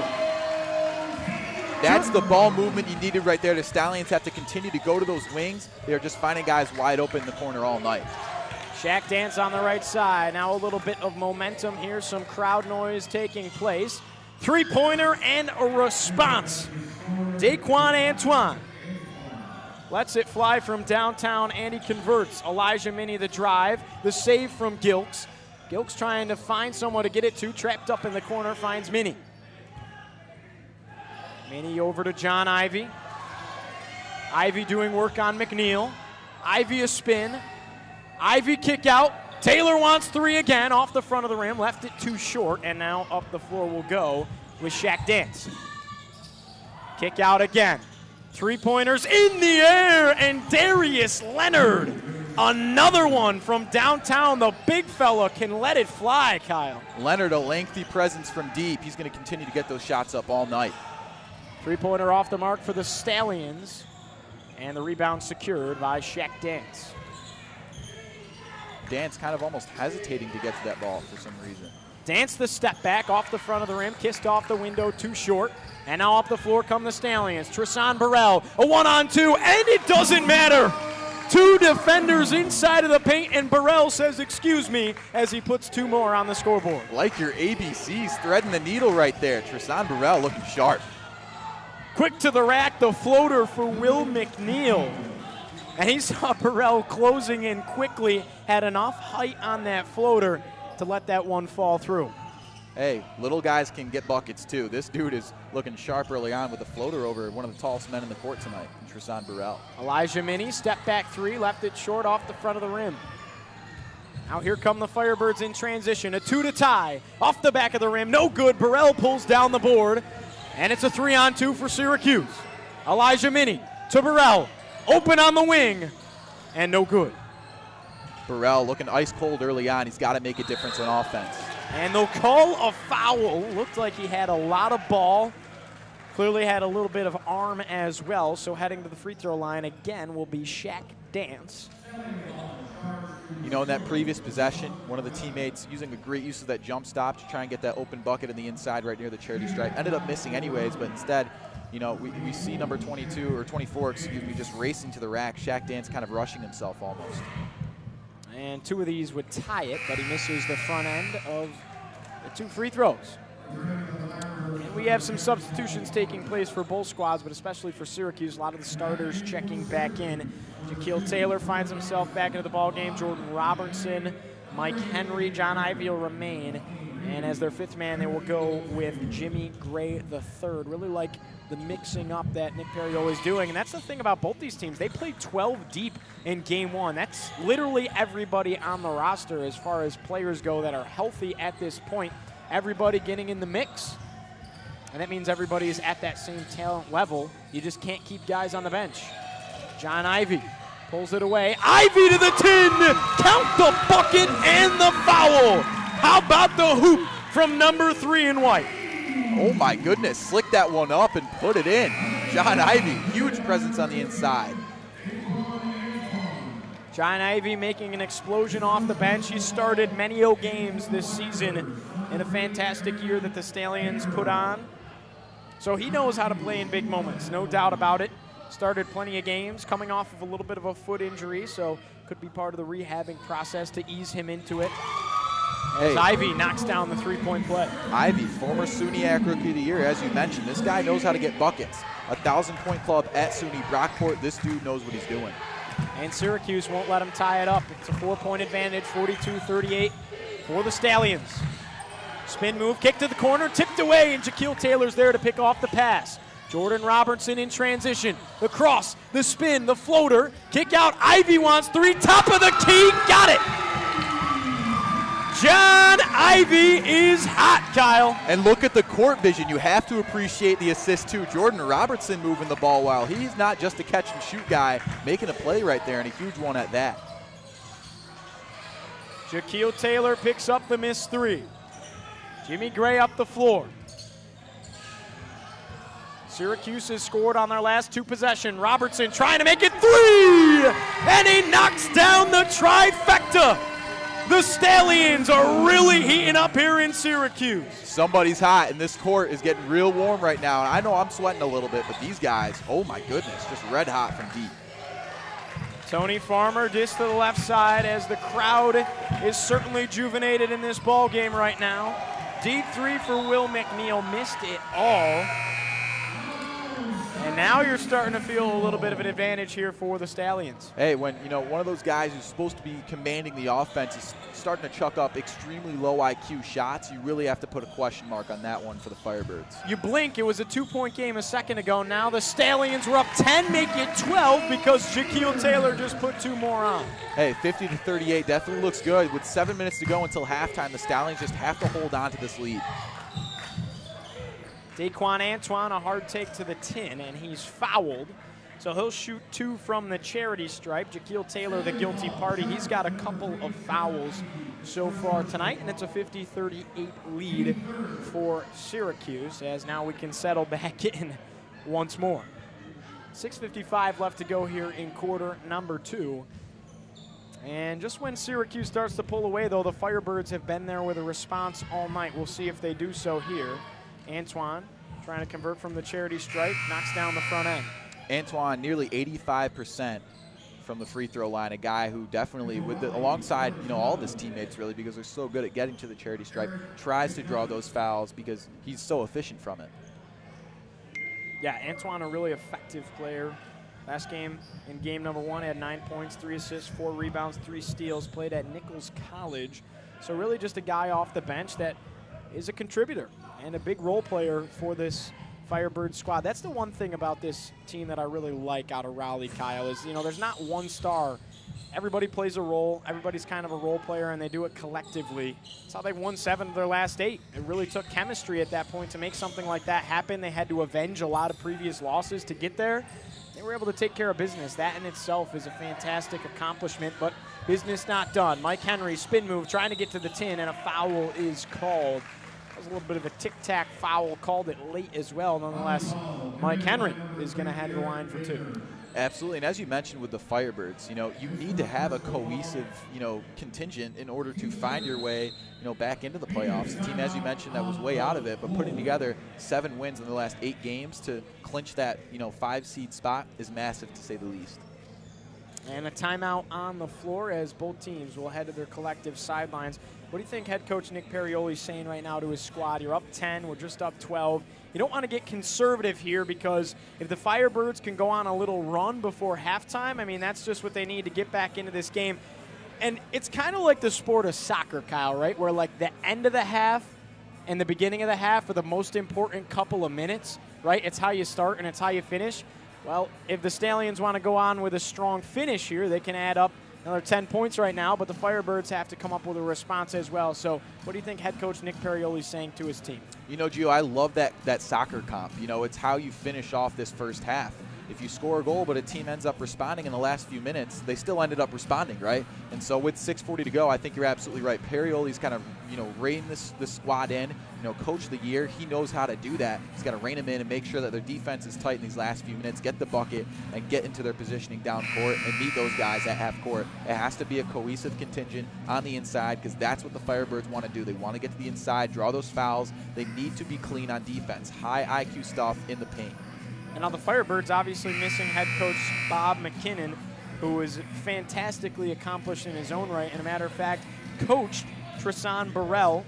That's the ball movement you needed right there. The Stallions have to continue to go to those wings. They're just finding guys wide open in the corner all night. Shaq Dance on the right side. Now a little bit of momentum here. Some crowd noise taking place. Three-pointer and a response. Daquan Antoine lets it fly from downtown, and he converts. Elijah Minnie the drive. The save from Gilks. Gilks trying to find someone to get it to. Trapped up in the corner, finds Minnie. Minnie over to John Ivy. Ivy doing work on McNeil. Ivy a spin. Ivy kick out. Taylor wants three again off the front of the rim. Left it too short, and now up the floor will go with Shaq Dance. Kick out again. Three-pointers in the air, and Darius Leonard. Another one from downtown. The big fella can let it fly, Kyle. Leonard, a lengthy presence from deep. He's going to continue to get those shots up all night. Three-pointer off the mark for the Stallions, and the rebound secured by Shaq Dance. Dance kind of almost hesitating to get to that ball for some reason. Dance the step back off the front of the rim, kissed off the window too short, and now up the floor come the Stallions. Tristan Burrell, a one-on-two, and it doesn't matter. Two defenders inside of the paint, and Burrell says, excuse me, as he puts two more on the scoreboard. Like your ABCs, threading the needle right there. Tristan Burrell looking sharp. Quick to the rack, the floater for Will McNeil. And he saw Burrell closing in quickly, had enough height on that floater to let that one fall through. Hey, little guys can get buckets too. This dude is looking sharp early on with a floater over one of the tallest men in the court tonight, Tristan Burrell. Elijah Minnie, step back three, left it short off the front of the rim. Now here come the Firebirds in transition, a two to tie, off the back of the rim, no good. Burrell pulls down the board, and it's a 3-on-2 for Syracuse. Elijah Minnie to Burrell, open on the wing, and no good. Burrell looking ice cold early on. He's got to make a difference on offense. And they'll call a foul. Looked like he had a lot of ball. Clearly had a little bit of arm as well. So heading to the free throw line again will be Shaq Dance. In that previous possession, one of the teammates using a great use of that jump stop to try and get that open bucket in the inside right near the charity stripe. Ended up missing anyways, but instead, we see number 22 or 24, just racing to the rack. Shaq Dance kind of rushing himself almost. And two of these would tie it, but he misses the front end of the two free throws. And we have some substitutions taking place for both squads, but especially for Syracuse. A lot of the starters checking back in. Jacquil Taylor finds himself back into the ballgame. Jordan Robertson, Mike Henry, John Ivy will remain. And as their fifth man, they will go with Jimmy Gray III. Really like the mixing up that Nick Perrioli is doing. And that's the thing about both these teams. They played 12 deep in game one. That's literally everybody on the roster as far as players go that are healthy at this point. Everybody getting in the mix. And that means everybody is at that same talent level. You just can't keep guys on the bench. John Ivy pulls it away. Ivy to the 10. Count the bucket and the foul. How about the hoop from number 3 in white? Oh my goodness, slick that one up and put it in. John Ivy, huge presence on the inside. John Ivy making an explosion off the bench. He started many games this season in a fantastic year that the Stallions put on. So he knows how to play in big moments, no doubt about it. Started plenty of games, coming off of a little bit of a foot injury, so could be part of the rehabbing process to ease him into it. As Ivy knocks down the three-point play. Ivy, former SUNY Rookie of the Year, as you mentioned. This guy knows how to get buckets. 1,000-point club at SUNY Brockport. This dude knows what he's doing. And Syracuse won't let him tie it up. It's a 4-point advantage, 42-38 for the Stallions. Spin move, kick to the corner, tipped away, and Jacquil Taylor's there to pick off the pass. Jordan Robertson in transition. The cross, the spin, the floater, kick out. Ivy wants three, top of the key, got it. John Ivy is hot, Kyle. And look at the court vision. You have to appreciate the assist too. Jordan Robertson moving the ball well. He's not just a catch and shoot guy, making a play right there, and a huge one at that. Jacquil Taylor picks up the missed three. Jimmy Gray up the floor. Syracuse has scored on their last two possessions. Robertson trying to make it three, and he knocks down the trifecta. The Stallions are really heating up here in Syracuse. Somebody's hot, and this court is getting real warm right now. And I know I'm sweating a little bit, but these guys, oh my goodness, just red hot from deep. Tony Farmer just to the left side as the crowd is certainly juvenated in this ball game right now. Deep three for Will McNeil, missed it all. And now you're starting to feel a little bit of an advantage here for the Stallions. Hey, when one of those guys who's supposed to be commanding the offense is starting to chuck up extremely low IQ shots, you really have to put a question mark on that one for the Firebirds. You blink, it was a 2-point game a second ago. Now the Stallions were up 10, make it 12 because Jacquil Taylor just put two more on. Hey, 50-38 definitely looks good. With 7 minutes to go until halftime, the Stallions just have to hold on to this lead. Daquan Antoine, a hard take to the tin, and he's fouled. So he'll shoot two from the charity stripe. Jacquil Taylor, the guilty party, he's got a couple of fouls so far tonight, and it's a 50-38 lead for Syracuse, as now we can settle back in once more. 6:55 left to go here in quarter number two. And just when Syracuse starts to pull away, though, the Firebirds have been there with a response all night. We'll see if they do so here. Antoine trying to convert from the charity stripe, knocks down the front end. Antoine nearly 85% from the free throw line, a guy who definitely, alongside all of his teammates really, because they're so good at getting to the charity stripe, tries to draw those fouls because he's so efficient from it. Yeah, Antoine, a really effective player. Last game, in game number one, had 9 points, 3 assists, 4 rebounds, 3 steals, played at Nichols College. So really just a guy off the bench that is a contributor and a big role player for this Firebird squad. That's the one thing about this team that I really like out of Raleigh, Kyle, is there's not one star. Everybody plays a role. Everybody's kind of a role player, and they do it collectively. That's how they've won 7 of their last 8. It really took chemistry at that point to make something like that happen. They had to avenge a lot of previous losses to get there. They were able to take care of business. That in itself is a fantastic accomplishment, but business not done. Mike Henry, spin move, trying to get to the tin, and a foul is called. That was a little bit of a tic-tac foul, called it late as well. Nonetheless, Mike Henry is going to head to the line for 2. Absolutely, and as you mentioned with the Firebirds, you need to have a cohesive, contingent in order to find your way, back into the playoffs. A team, as you mentioned, that was way out of it, but putting together 7 wins in the last 8 games to clinch that, 5 seed spot is massive, to say the least. And a timeout on the floor as both teams will head to their collective sidelines. What do you think head coach Nick Perrioli is saying right now to his squad? You're up 10, we're just up 12. You don't want to get conservative here, because if the Firebirds can go on a little run before halftime, I mean, that's just what they need to get back into this game. And it's kind of like the sport of soccer, Kyle, right? Where like the end of the half and the beginning of the half are the most important couple of minutes, right? It's how you start and it's how you finish. Well, if the Stallions want to go on with a strong finish here, they can add up another 10 points right now, but the Firebirds have to come up with a response as well. So what do you think head coach Nick Perrioli is saying to his team? Gio, I love that soccer comp. It's how you finish off this first half. If you score a goal but a team ends up responding in the last few minutes, they still ended up responding, right? And so with 6:40 to go, I think you're absolutely right. Perrioli's kind of, rein this squad in, coach of the year. He knows how to do that. He's got to rein them in and make sure that their defense is tight in these last few minutes, get the bucket, and get into their positioning down court and meet those guys at half court. It has to be a cohesive contingent on the inside, because that's what the Firebirds want to do. They want to get to the inside, draw those fouls. They need to be clean on defense. High IQ stuff in the paint. And now the Firebirds obviously missing head coach Bob McKinnon, who is fantastically accomplished in his own right, and a matter of fact, coached Tristan Burrell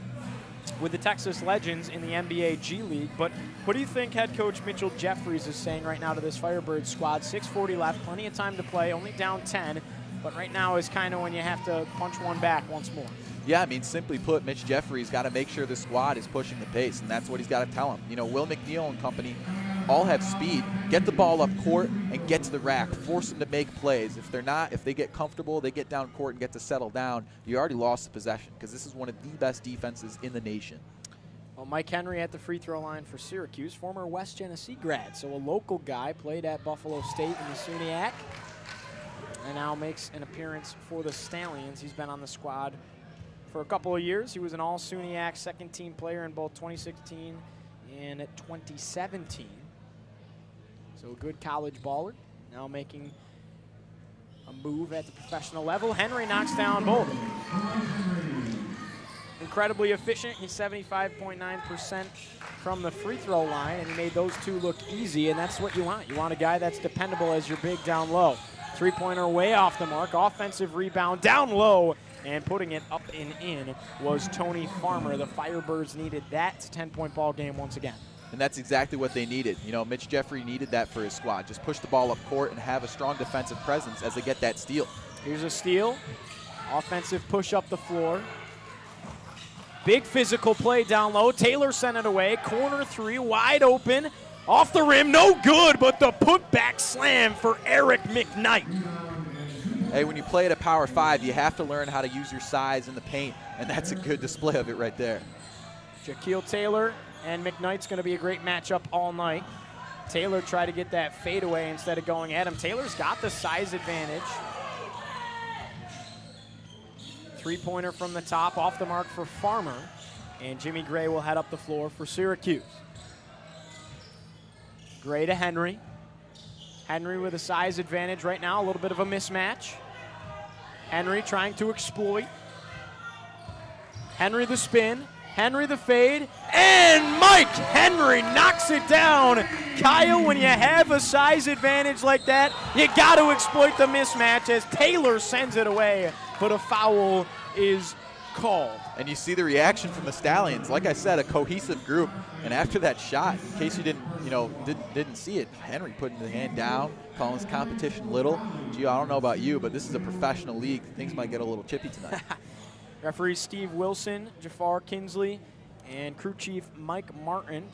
with the Texas Legends in the NBA G League. But what do you think head coach Mitchell Jeffries is saying right now to this Firebirds squad? 6:40 left, plenty of time to play, only down 10, but right now is kind of when you have to punch one back once more. Yeah, I mean, simply put, Mitch Jeffrey's got to make sure the squad is pushing the pace, and that's what he's got to tell them. You know, Will McNeil and company all have speed. Get the ball up court and get to the rack. Force them to make plays. If they're not, if they get comfortable, they get down court and get to settle down, you already lost the possession because this is one of the best defenses in the nation. Well, Mike Henry at the free throw line for Syracuse, former West Genesee grad, so a local guy, played at Buffalo State in the SUNYAC, and now makes an appearance for the Stallions. He's been on the squad for a couple of years. He was an all-SUNYAC second-team player in both 2016 and 2017. So a good college baller, now making a move at the professional level. Henry knocks down both. Incredibly efficient. He's 75.9% from the free throw line, and he made those two look easy, and that's what you want. You want a guy that's dependable as your big down low. Three-pointer way off the mark. Offensive rebound down low, and putting it up and in was Tony Farmer. The Firebirds needed that. It's a 10-point ball game once again. And that's exactly what they needed. You know, Mitch Jeffrey needed that for his squad. Just push the ball up court and have a strong defensive presence as they get that steal. Here's a steal. Offensive push up the floor. Big physical play down low. Taylor sent it away. Corner three, wide open. Off the rim, no good, but the putback slam for Eric McKnight. Hey, when you play at a Power 5, you have to learn how to use your size in the paint, and that's a good display of it right there. Jacquil Taylor and McKnight's going to be a great matchup all night. Taylor tried to get that fadeaway instead of going at him. Taylor's got the size advantage. Three-pointer from the top, off the mark for Farmer. And Jimmy Gray will head up the floor for Syracuse. Gray to Henry. Henry with a size advantage right now, a little bit of a mismatch. Henry trying to exploit. Henry the spin. Henry the fade. And Mike Henry knocks it down. Kyle, when you have a size advantage like that, you got to exploit the mismatch as Taylor sends it away, but a foul is called. And you see the reaction from the Stallions. Like I said, a cohesive group. And after that shot, in case you didn't see it, Henry putting the hand down, calling his competition little. Gee, I don't know about you, but this is a professional league. Things might get a little chippy tonight. Referees Steve Wilson, Jafar Kinsley, and crew chief Mike Martin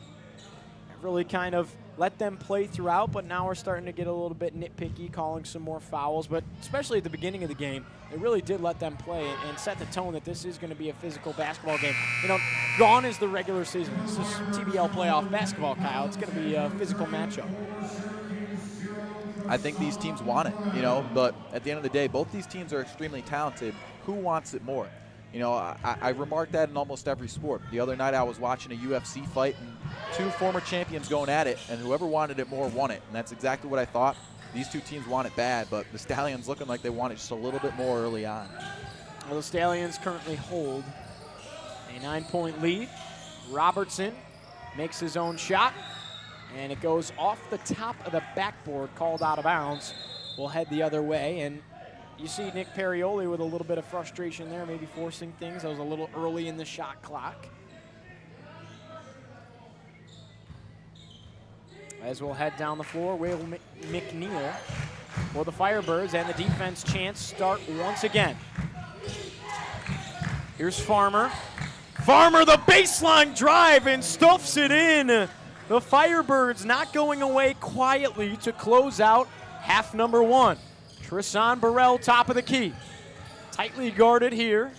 really kind of let them play throughout, but now we're starting to get a little bit nitpicky, calling some more fouls. But especially at the beginning of the game, they really did let them play and set the tone that this is going to be a physical basketball game. You know, gone is the regular season. This is TBL playoff basketball, Kyle. It's going to be a physical matchup. I think these teams want it, you know, but at the end of the day, both these teams are extremely talented. Who wants it more? You know, I remark that in almost every sport. The other night I was watching a UFC fight and two former champions going at it, and whoever wanted it more won it. And that's exactly what I thought. These two teams want it bad, but the Stallions looking like they want it just a little bit more early on. Well, the Stallions currently hold a 9-point lead. Robertson makes his own shot, and it goes off the top of the backboard, called out of bounds. We'll head the other way, and you see Nick Perrioli with a little bit of frustration there, maybe forcing things. That was a little early in the shot clock. As we'll head down the floor, Will McNeil for the Firebirds, and the defense chance start once again. Here's Farmer. Farmer, the baseline drive, and stuffs it in. The Firebirds not going away quietly to close out half number one. Tristan Burrell, top of the key. Tightly guarded here.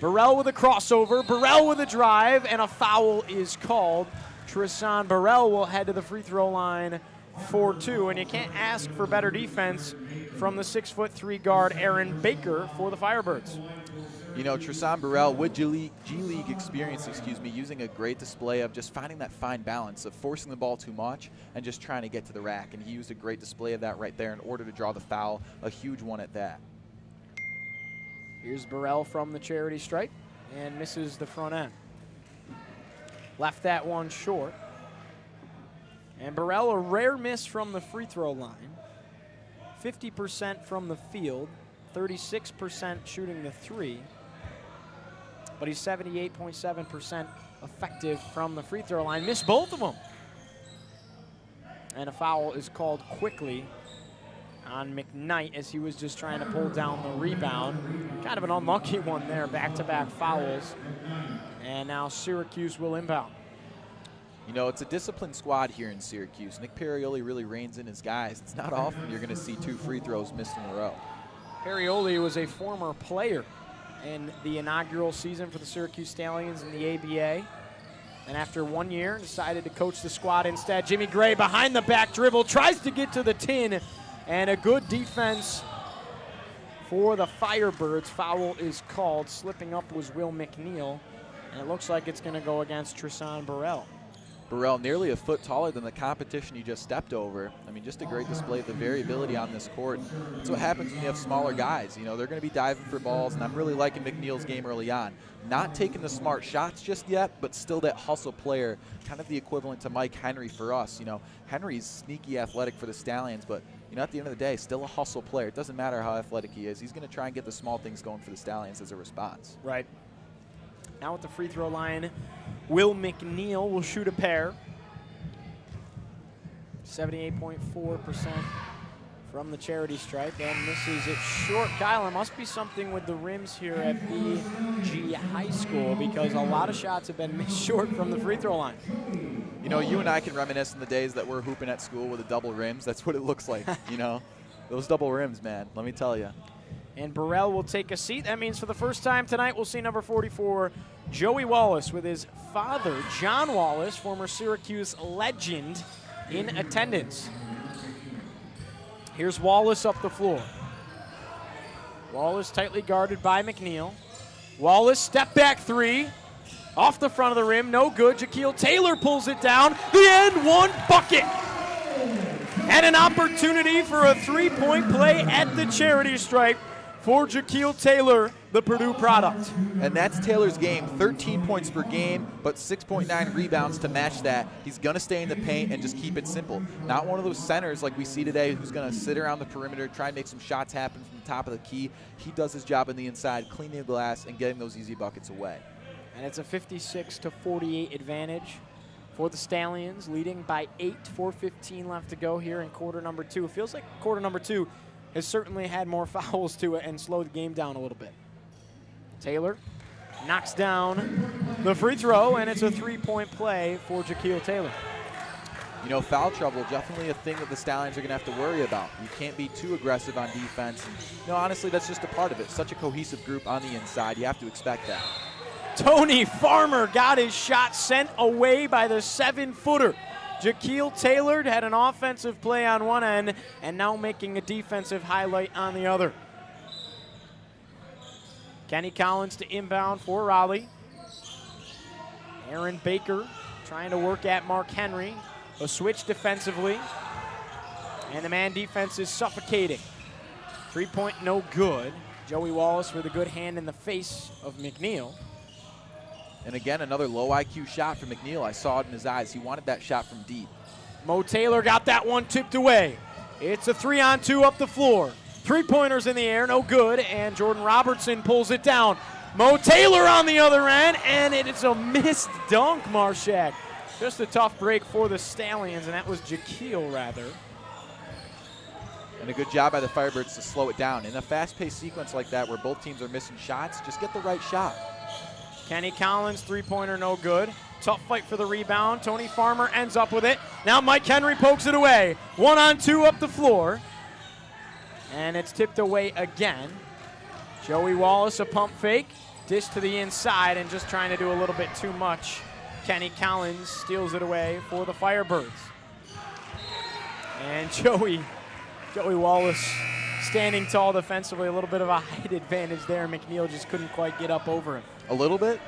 Burrell with a crossover. Burrell with a drive, and a foul is called. Tristan Burrell will head to the free throw line for two, and you can't ask for better defense from the 6'3" guard Aaron Baker for the Firebirds. You know, Tristan Burrell with G League experience, using a great display of just finding that fine balance of forcing the ball too much and just trying to get to the rack. And he used a great display of that right there in order to draw the foul, a huge one at that. Here's Burrell from the charity stripe and misses the front end. Left that one short. And Burrell, a rare miss from the free throw line. 50% from the field, 36% shooting the three. But he's 78.7% effective from the free throw line. Missed both of them. And a foul is called quickly on McKnight as he was just trying to pull down the rebound. Kind of an unlucky one there, back-to-back fouls. And now Syracuse will inbound. You know, it's a disciplined squad here in Syracuse. Nick Perrioli really reins in his guys. It's not often you're going to see 2 free throws missed in a row. Perrioli was a former player in the inaugural season for the Syracuse Stallions in the ABA. And after 1 year, decided to coach the squad instead. Jimmy Gray behind the back dribble, tries to get to the tin, and a good defense for the Firebirds. Foul is called. Slipping up was Will McNeil, and it looks like it's going to go against Tristan Burrell. Burrell nearly a foot taller than the competition he just stepped over. I mean, just a great display of the variability on this court. That's what happens when you have smaller guys. You know, they're going to be diving for balls, and I'm really liking McNeil's game early on. Not taking the smart shots just yet, but still that hustle player, kind of the equivalent to Mike Henry for us. You know, Henry's sneaky athletic for the Stallions, but, you know, at the end of the day, still a hustle player. It doesn't matter how athletic he is. He's going to try and get the small things going for the Stallions as a response. Right. Now at the free throw line, Will McNeil will shoot a pair. 78.4% from the charity stripe, and misses it short. Kyle, it must be something with the rims here at BG High School, because a lot of shots have been missed short from the free throw line. You know, you and I can reminisce in the days that we're hooping at school with the double rims. That's what it looks like, you know? Those double rims, man, let me tell you. And Burrell will take a seat. That means for the first time tonight, we'll see number 44, Joey Wallace, with his father, John Wallace, former Syracuse legend, in attendance. Here's Wallace up the floor. Wallace tightly guarded by McNeil. Wallace, step back 3. Off the front of the rim, no good. Jacquil Taylor pulls it down. The end one bucket. And an opportunity for a 3-point play at the charity stripe for Jacquil Taylor, the Purdue product. And that's Taylor's game, 13 points per game, but 6.9 rebounds to match that. He's going to stay in the paint and just keep it simple. Not one of those centers like we see today who's going to sit around the perimeter, try and make some shots happen from the top of the key. He does his job on the inside, cleaning the glass and getting those easy buckets away. And it's a 56-48 advantage for the Stallions, leading by 8, 4:15 left to go here in quarter number 2. It feels like quarter number 2 has certainly had more fouls to it and slowed the game down a little bit. Taylor knocks down the free throw, and it's a 3-point play for Jacquil Taylor. You know, foul trouble, definitely a thing that the Stallions are going to have to worry about. You can't be too aggressive on defense. And, you know, honestly, that's just a part of it. Such a cohesive group on the inside. You have to expect that. Tony Farmer got his shot sent away by the 7-footer. Jacquil Taylor had an offensive play on one end and now making a defensive highlight on the other. Kenny Collins to inbound for Raleigh. Aaron Baker trying to work at Mark Henry. A switch defensively. And the man defense is suffocating. 3-point no good. Joey Wallace with a good hand in the face of McNeil. And again, another low IQ shot for McNeil. I saw it in his eyes. He wanted that shot from deep. Mo Taylor got that one tipped away. It's a 3-on-2 up the floor. 3-pointers in the air, no good, and Jordan Robertson pulls it down. Mo Taylor on the other end, and it's a missed dunk, Marshak. Just a tough break for the Stallions, and that was Jacquil, rather. And a good job by the Firebirds to slow it down. In a fast-paced sequence like that where both teams are missing shots, just get the right shot. Kenny Collins, 3-pointer, no good. Tough fight for the rebound. Tony Farmer ends up with it. Now Mike Henry pokes it away. 1-on-2 up the floor. And it's tipped away again. Joey Wallace, a pump fake. Dish to the inside and just trying to do a little bit too much. Kenny Collins steals it away for the Firebirds. And Joey Wallace standing tall defensively, a little bit of a height advantage there. McNeil just couldn't quite get up over him. A little bit.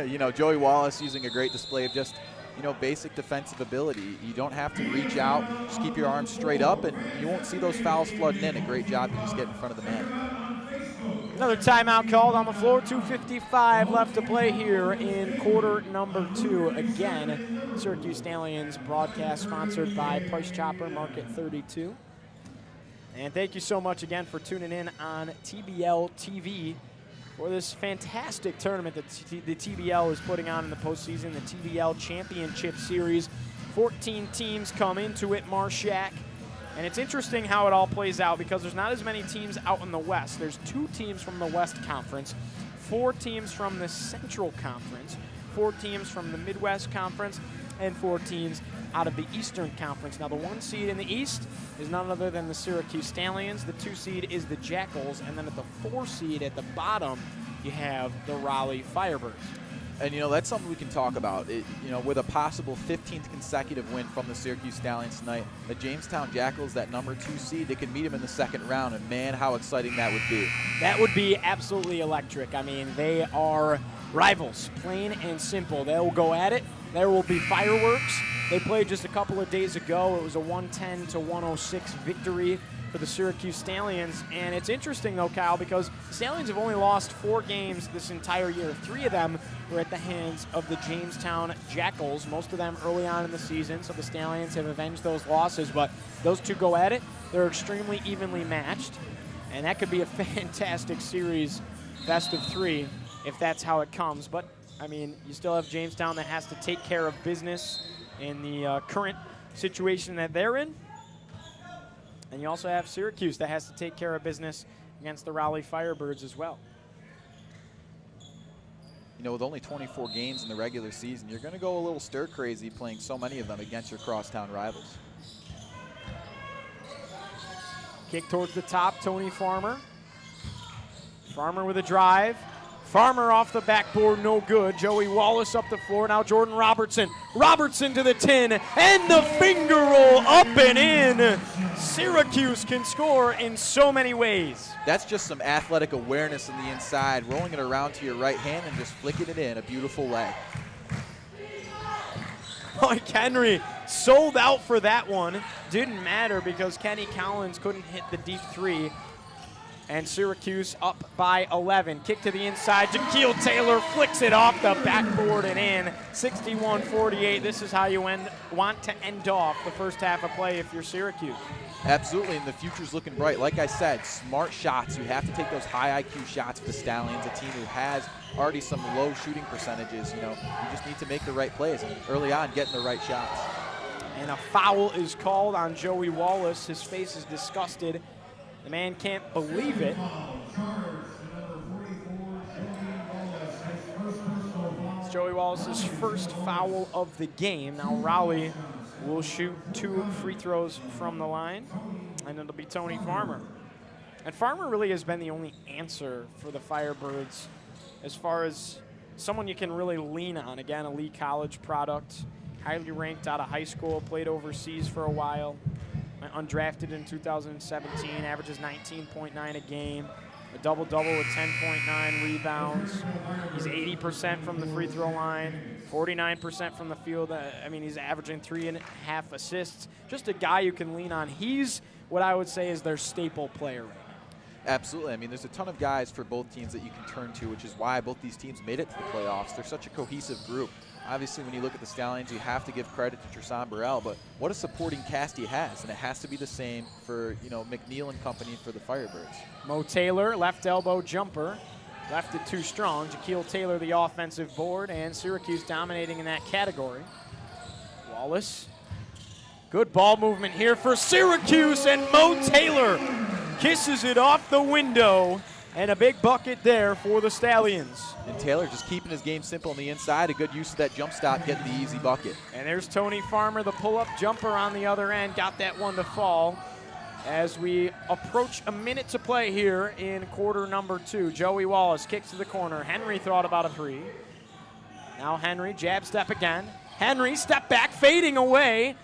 You know, Joey Wallace using a great display of just, you know, basic defensive ability. You don't have to reach out. Just keep your arms straight up, and you won't see those fouls flooding in. A great job to just get in front of the man. Another timeout called on the floor. 2:55 left to play here in quarter number 2. Again, Syracuse Stallions broadcast sponsored by Price Chopper Market 32. And thank you so much again for tuning in on TBL TV for this fantastic tournament that the TBL is putting on in the postseason, the TBL Championship Series. 14 teams come into it, Marshak. And it's interesting how it all plays out because there's not as many teams out in the West. There's 2 teams from the West Conference, 4 teams from the Central Conference, 4 teams from the Midwest Conference, and 4 teams out of the Eastern Conference. Now, the 1 seed in the East is none other than the Syracuse Stallions. The 2 seed is the Jacquils. And then at the 4 seed at the bottom, you have the Raleigh Firebirds. And, that's something we can talk about. With a possible 15th consecutive win from the Syracuse Stallions tonight, the Jamestown Jackals, that number 2 seed, they can meet them in the second round. And, man, how exciting that would be. That would be absolutely electric. I mean, they are rivals, plain and simple. They will go at it. There will be fireworks. They played just a couple of days ago. It was a 110-106 victory for the Syracuse Stallions. And it's interesting, though, Kyle, because the Stallions have only lost 4 games this entire year. 3 of them were at the hands of the Jamestown Jackals, most of them early on in the season. So the Stallions have avenged those losses. But those 2 go at it. They're extremely evenly matched. And that could be a fantastic series, best of 3, if that's how it comes. But, I mean, you still have Jamestown that has to take care of business in the current situation that they're in. And you also have Syracuse that has to take care of business against the Raleigh Firebirds as well. With only 24 games in the regular season, you're going to go a little stir-crazy playing so many of them against your crosstown rivals. Kick towards the top, Tony Farmer. Farmer with a drive. Farmer off the backboard, no good. Joey Wallace up the floor. Now Jordan Robertson. Robertson to the 10, and the finger roll up and in. Syracuse can score in so many ways. That's just some athletic awareness on the inside, rolling it around to your right hand and just flicking it in. A beautiful leg. Mike Henry sold out for that one. Didn't matter because Kenny Collins couldn't hit the deep 3. And Syracuse up by 11. Kick to the inside. Jacquil Taylor flicks it off the backboard and in. 61-48. This is how you want to end off the first half of play if you're Syracuse. Absolutely, and the future's looking bright. Like I said, smart shots. You have to take those high IQ shots for the Stallions, a team who has already some low shooting percentages. You just need to make the right plays and early on getting the right shots. And a foul is called on Joey Wallace. His face is disgusted. The man can't believe it. It's Joey Wallace's first foul of the game. Now Raleigh will shoot 2 free throws from the line, and it'll be Tony Farmer. And Farmer really has been the only answer for the Firebirds as far as someone you can really lean on. Again, a Lee College product, highly ranked out of high school, played overseas for a while. Undrafted in 2017, averages 19.9 a game, a double-double with 10.9 rebounds. He's 80% from the free throw line, 49% from the field. He's averaging 3.5 assists. Just a guy you can lean on. He's what I would say is their staple player right now. Absolutely. There's a ton of guys for both teams that you can turn to, which is why both these teams made it to the playoffs. They're such a cohesive group. Obviously, when you look at the Stallions, you have to give credit to Tristan Burrell, but what a supporting cast he has, and it has to be the same for McNeil and company for the Firebirds. Mo Taylor, left elbow jumper, left it too strong. Jacquil Taylor, the offensive board, and Syracuse dominating in that category. Wallace, good ball movement here for Syracuse, and Mo Taylor kisses it off the window. And a big bucket there for the Stallions. And Taylor just keeping his game simple on the inside. A good use of that jump stop, getting the easy bucket. And there's Tony Farmer, the pull-up jumper on the other end. Got that one to fall. As we approach a minute to play here in quarter number 2. Joey Wallace kicks to the corner. Henry thought about a 3. Now Henry, jab step again. Henry, step back, fading away.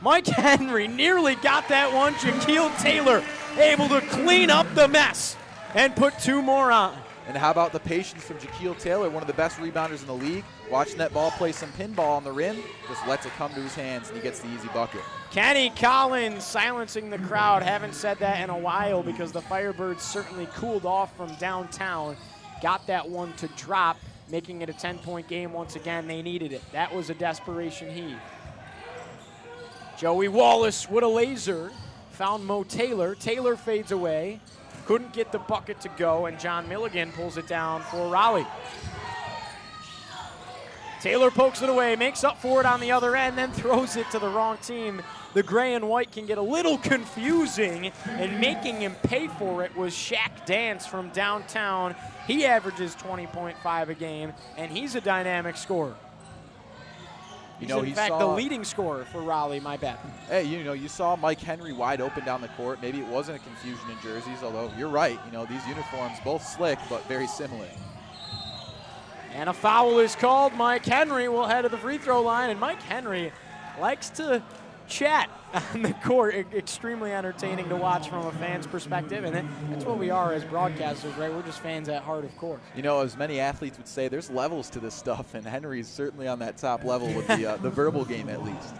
Mike Henry nearly got that one. Jacquil Taylor able to clean up the mess and put 2 more on. And how about the patience from Jacquil Taylor, one of the best rebounders in the league, watching that ball play some pinball on the rim, just lets it come to his hands, and he gets the easy bucket. Kenny Collins silencing the crowd. Haven't said that in a while because the Firebirds certainly cooled off from downtown. Got that one to drop, making it a 10-point game once again. They needed it. That was a desperation heave. Joey Wallace with a laser. Found Mo Taylor. Taylor fades away. Couldn't get the bucket to go, and John Milligan pulls it down for Raleigh. Taylor pokes it away, makes up for it on the other end, then throws it to the wrong team. The gray and white can get a little confusing, and making him pay for it was Shaq Dance from downtown. He averages 20.5 a game, and he's a dynamic scorer. He's in fact the leading scorer for Raleigh, my bad. Hey, you saw Mike Henry wide open down the court. Maybe it wasn't a confusion in jerseys, although you're right. These uniforms, both slick, but very similar. And a foul is called. Mike Henry will head to the free throw line, and Mike Henry likes to chat on the court. Extremely entertaining to watch from a fan's perspective, and that's what we are as broadcasters, right? We're just fans at heart, of course. As many athletes would say, there's levels to this stuff, and Henry's certainly on that top level with the verbal game at least.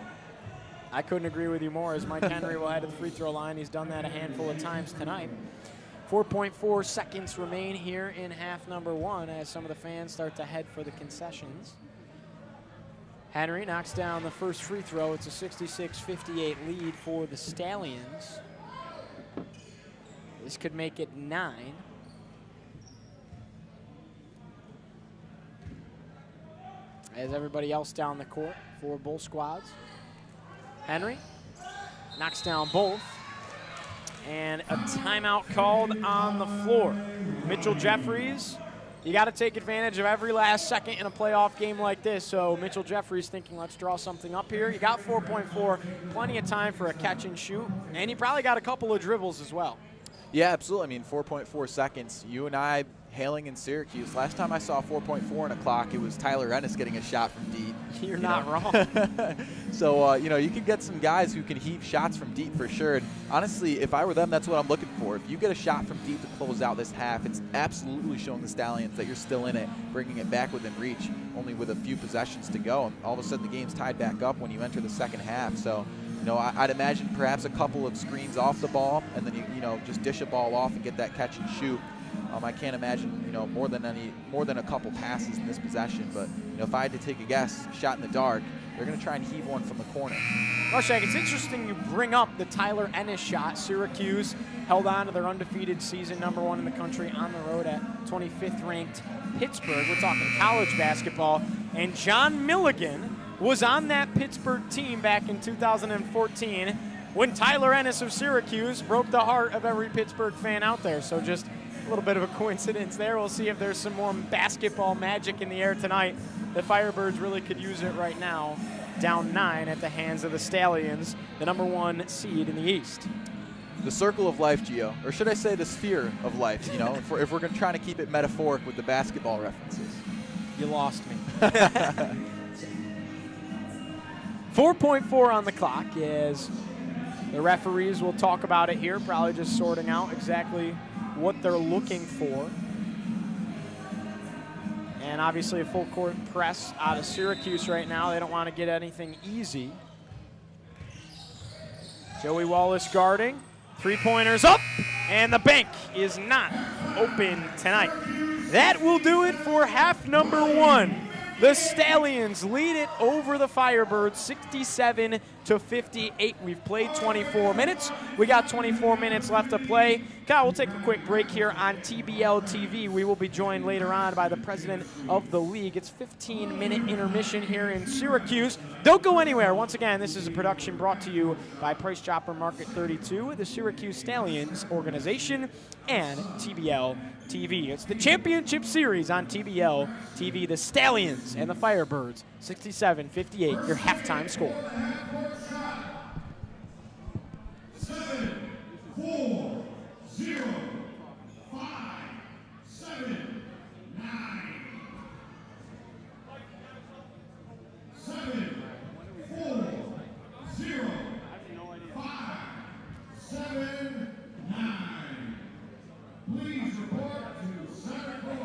I couldn't agree with you more, as Mike Henry will head to the free throw line. He's done that a handful of times tonight. 4.4 seconds remain here in half number one as some of the fans start to head for the concessions. Henry knocks down the first free throw. It's a 66-58 lead for the Stallions. This could make it 9. As everybody else down the court for both squads. Henry knocks down both. And a timeout called on the floor. Mitchell Jeffries, you got to take advantage of every last second in a playoff game like this. So Mitchell Jeffries thinking, let's draw something up here. You got 4.4, plenty of time for a catch and shoot. And he probably got a couple of dribbles as well. Yeah, absolutely. 4.4 seconds. You and I hailing in Syracuse. Last time I saw 4.4 on a clock, it was Tyler Ennis getting a shot from deep. You're not wrong. So, you can get some guys who can heave shots from deep for sure. And honestly, if I were them, that's what I'm looking for. If you get a shot from deep to close out this half, it's absolutely showing the Stallions that you're still in it, bringing it back within reach, only with a few possessions to go. And all of a sudden, the game's tied back up when you enter the second half. So, I'd imagine perhaps a couple of screens off the ball, and then you just dish a ball off and get that catch and shoot. I can't imagine, more than a couple passes in this possession. But if I had to take a guess, shot in the dark, they're going to try and heave one from the corner. Shaq, it's interesting you bring up the Tyler Ennis shot. Syracuse held on to their undefeated season, #1 in the country, on the road at 25th ranked Pittsburgh. We're talking college basketball, and John Milligan was on that Pittsburgh team back in 2014 when Tyler Ennis of Syracuse broke the heart of every Pittsburgh fan out there. So just a little bit of a coincidence there. We'll see if there's some more basketball magic in the air tonight. The Firebirds really could use it right now. Down 9 at the hands of the Stallions, the #1 seed in the East. The circle of life, Gio, or should I say the sphere of life, if we're going to try to keep it metaphoric with the basketball references. You lost me. 4.4 on the clock as the referees will talk about it here, probably just sorting out exactly what they're looking for. And obviously a full court press out of Syracuse right now. They don't want to get anything easy. Joey Wallace guarding. Three-pointers up, and the bank is not open tonight. That will do it for half number one. The Stallions lead it over the Firebirds 67-58. We've played 24 minutes. We got 24 minutes left to play. Kyle, we'll take a quick break here on TBL TV. We will be joined later on by the president of the league. It's 15-minute intermission here in Syracuse. Don't go anywhere. Once again, this is a production brought to you by Price Chopper Market 32, the Syracuse Stallions organization, and TBL TV. It's the championship series on TBL TV. The Stallions and the Firebirds, 67-58, your halftime score. 7, 4, 0, 5, 7, 9. 7, 4, 0, 5, 7, 9. Please report to center court.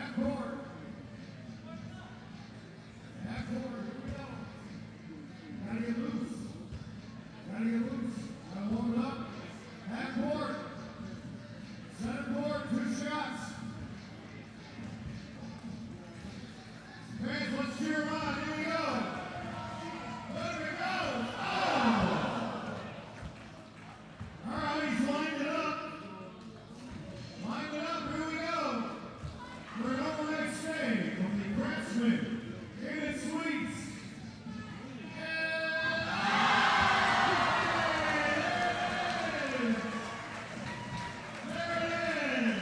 Half court. Half court. Here we go. Gotta get loose. Gotta get loose. Gotta warm it up. Half court. Center court. 2 shots. Fans, let's cheer him on. Here we go. There we go. Oh! All right, he's lined it up. Lined it up. Here we go. For an overnight stay from the Craftsman Inn and Suites. There it is.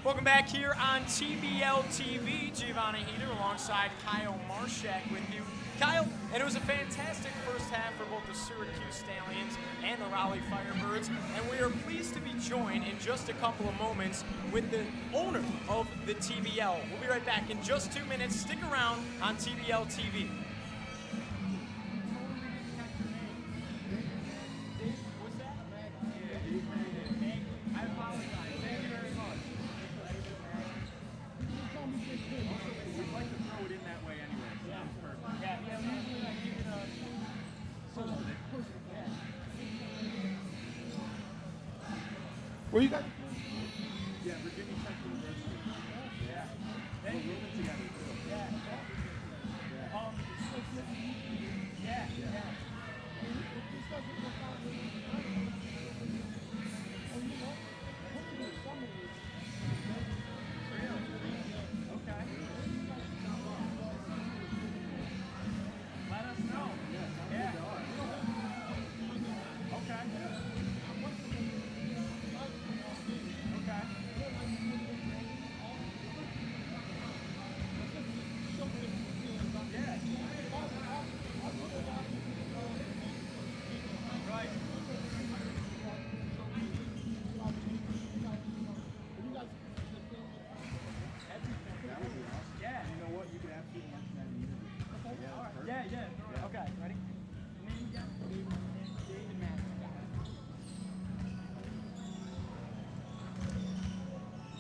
Welcome back here on TBL TV. Giovanni Heater alongside Kyle Marshak with you. Kyle, and it was a fantastic first half for both the Syracuse Stallions and the Raleigh Firebirds, and we are pleased to be joined in just a couple of moments with the owner of the TBL. We'll be right back in just 2 minutes. Stick around on TBL TV. Where you got? Yeah, Virginia Tech University. Yeah. They live together too. Yeah. Let us know. Yeah. Okay. Okay, ready?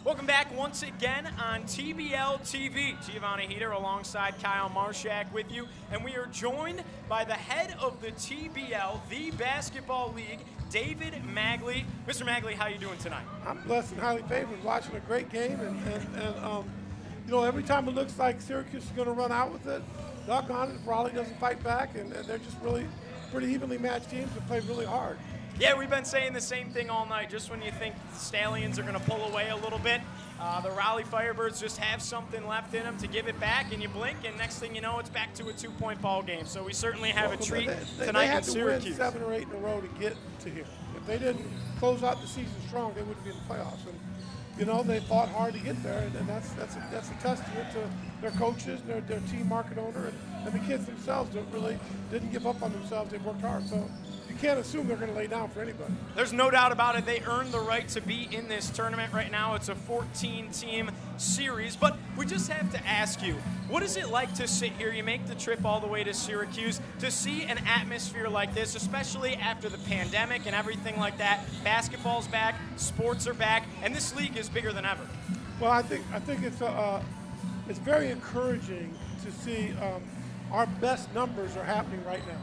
Welcome back once again on TBL TV. Giovanni Heater alongside Kyle Marshak with you, and we are joined by the head of the TBL, the Basketball League, David Magley. Mr. Magley, how you doing tonight? I'm blessed and highly favored, watching a great game, and you know, every time it looks like Syracuse is going to run out with it, doggone it, if Raleigh doesn't fight back, and they're just really pretty evenly matched teams that play really hard. Yeah, we've been saying the same thing all night. Just when you think the Stallions are going to pull away a little bit, the Raleigh Firebirds just have something left in them to give it back, and you blink, and next thing you know, it's back to a 2-point ball game. So we certainly have a treat tonight they had in to Syracuse. win 7 or 8 in a row to get to here. If they didn't close out the season strong, they wouldn't be in the playoffs. And you know, they fought hard to get there, and that's a testament to their coaches, their team market owner, and the kids themselves that really didn't give up on themselves. They worked hard. So you can't assume they're going to lay down for anybody. There's no doubt about it. They earned the right to be in this tournament right now. It's a 14-team series, but we just have to ask you, what is it like to sit here? You make the trip all the way to Syracuse to see an atmosphere like this, especially after the pandemic and everything like that. Basketball's back, sports are back, and this league is bigger than ever. Well, I think it's very encouraging to see our best numbers are happening right now.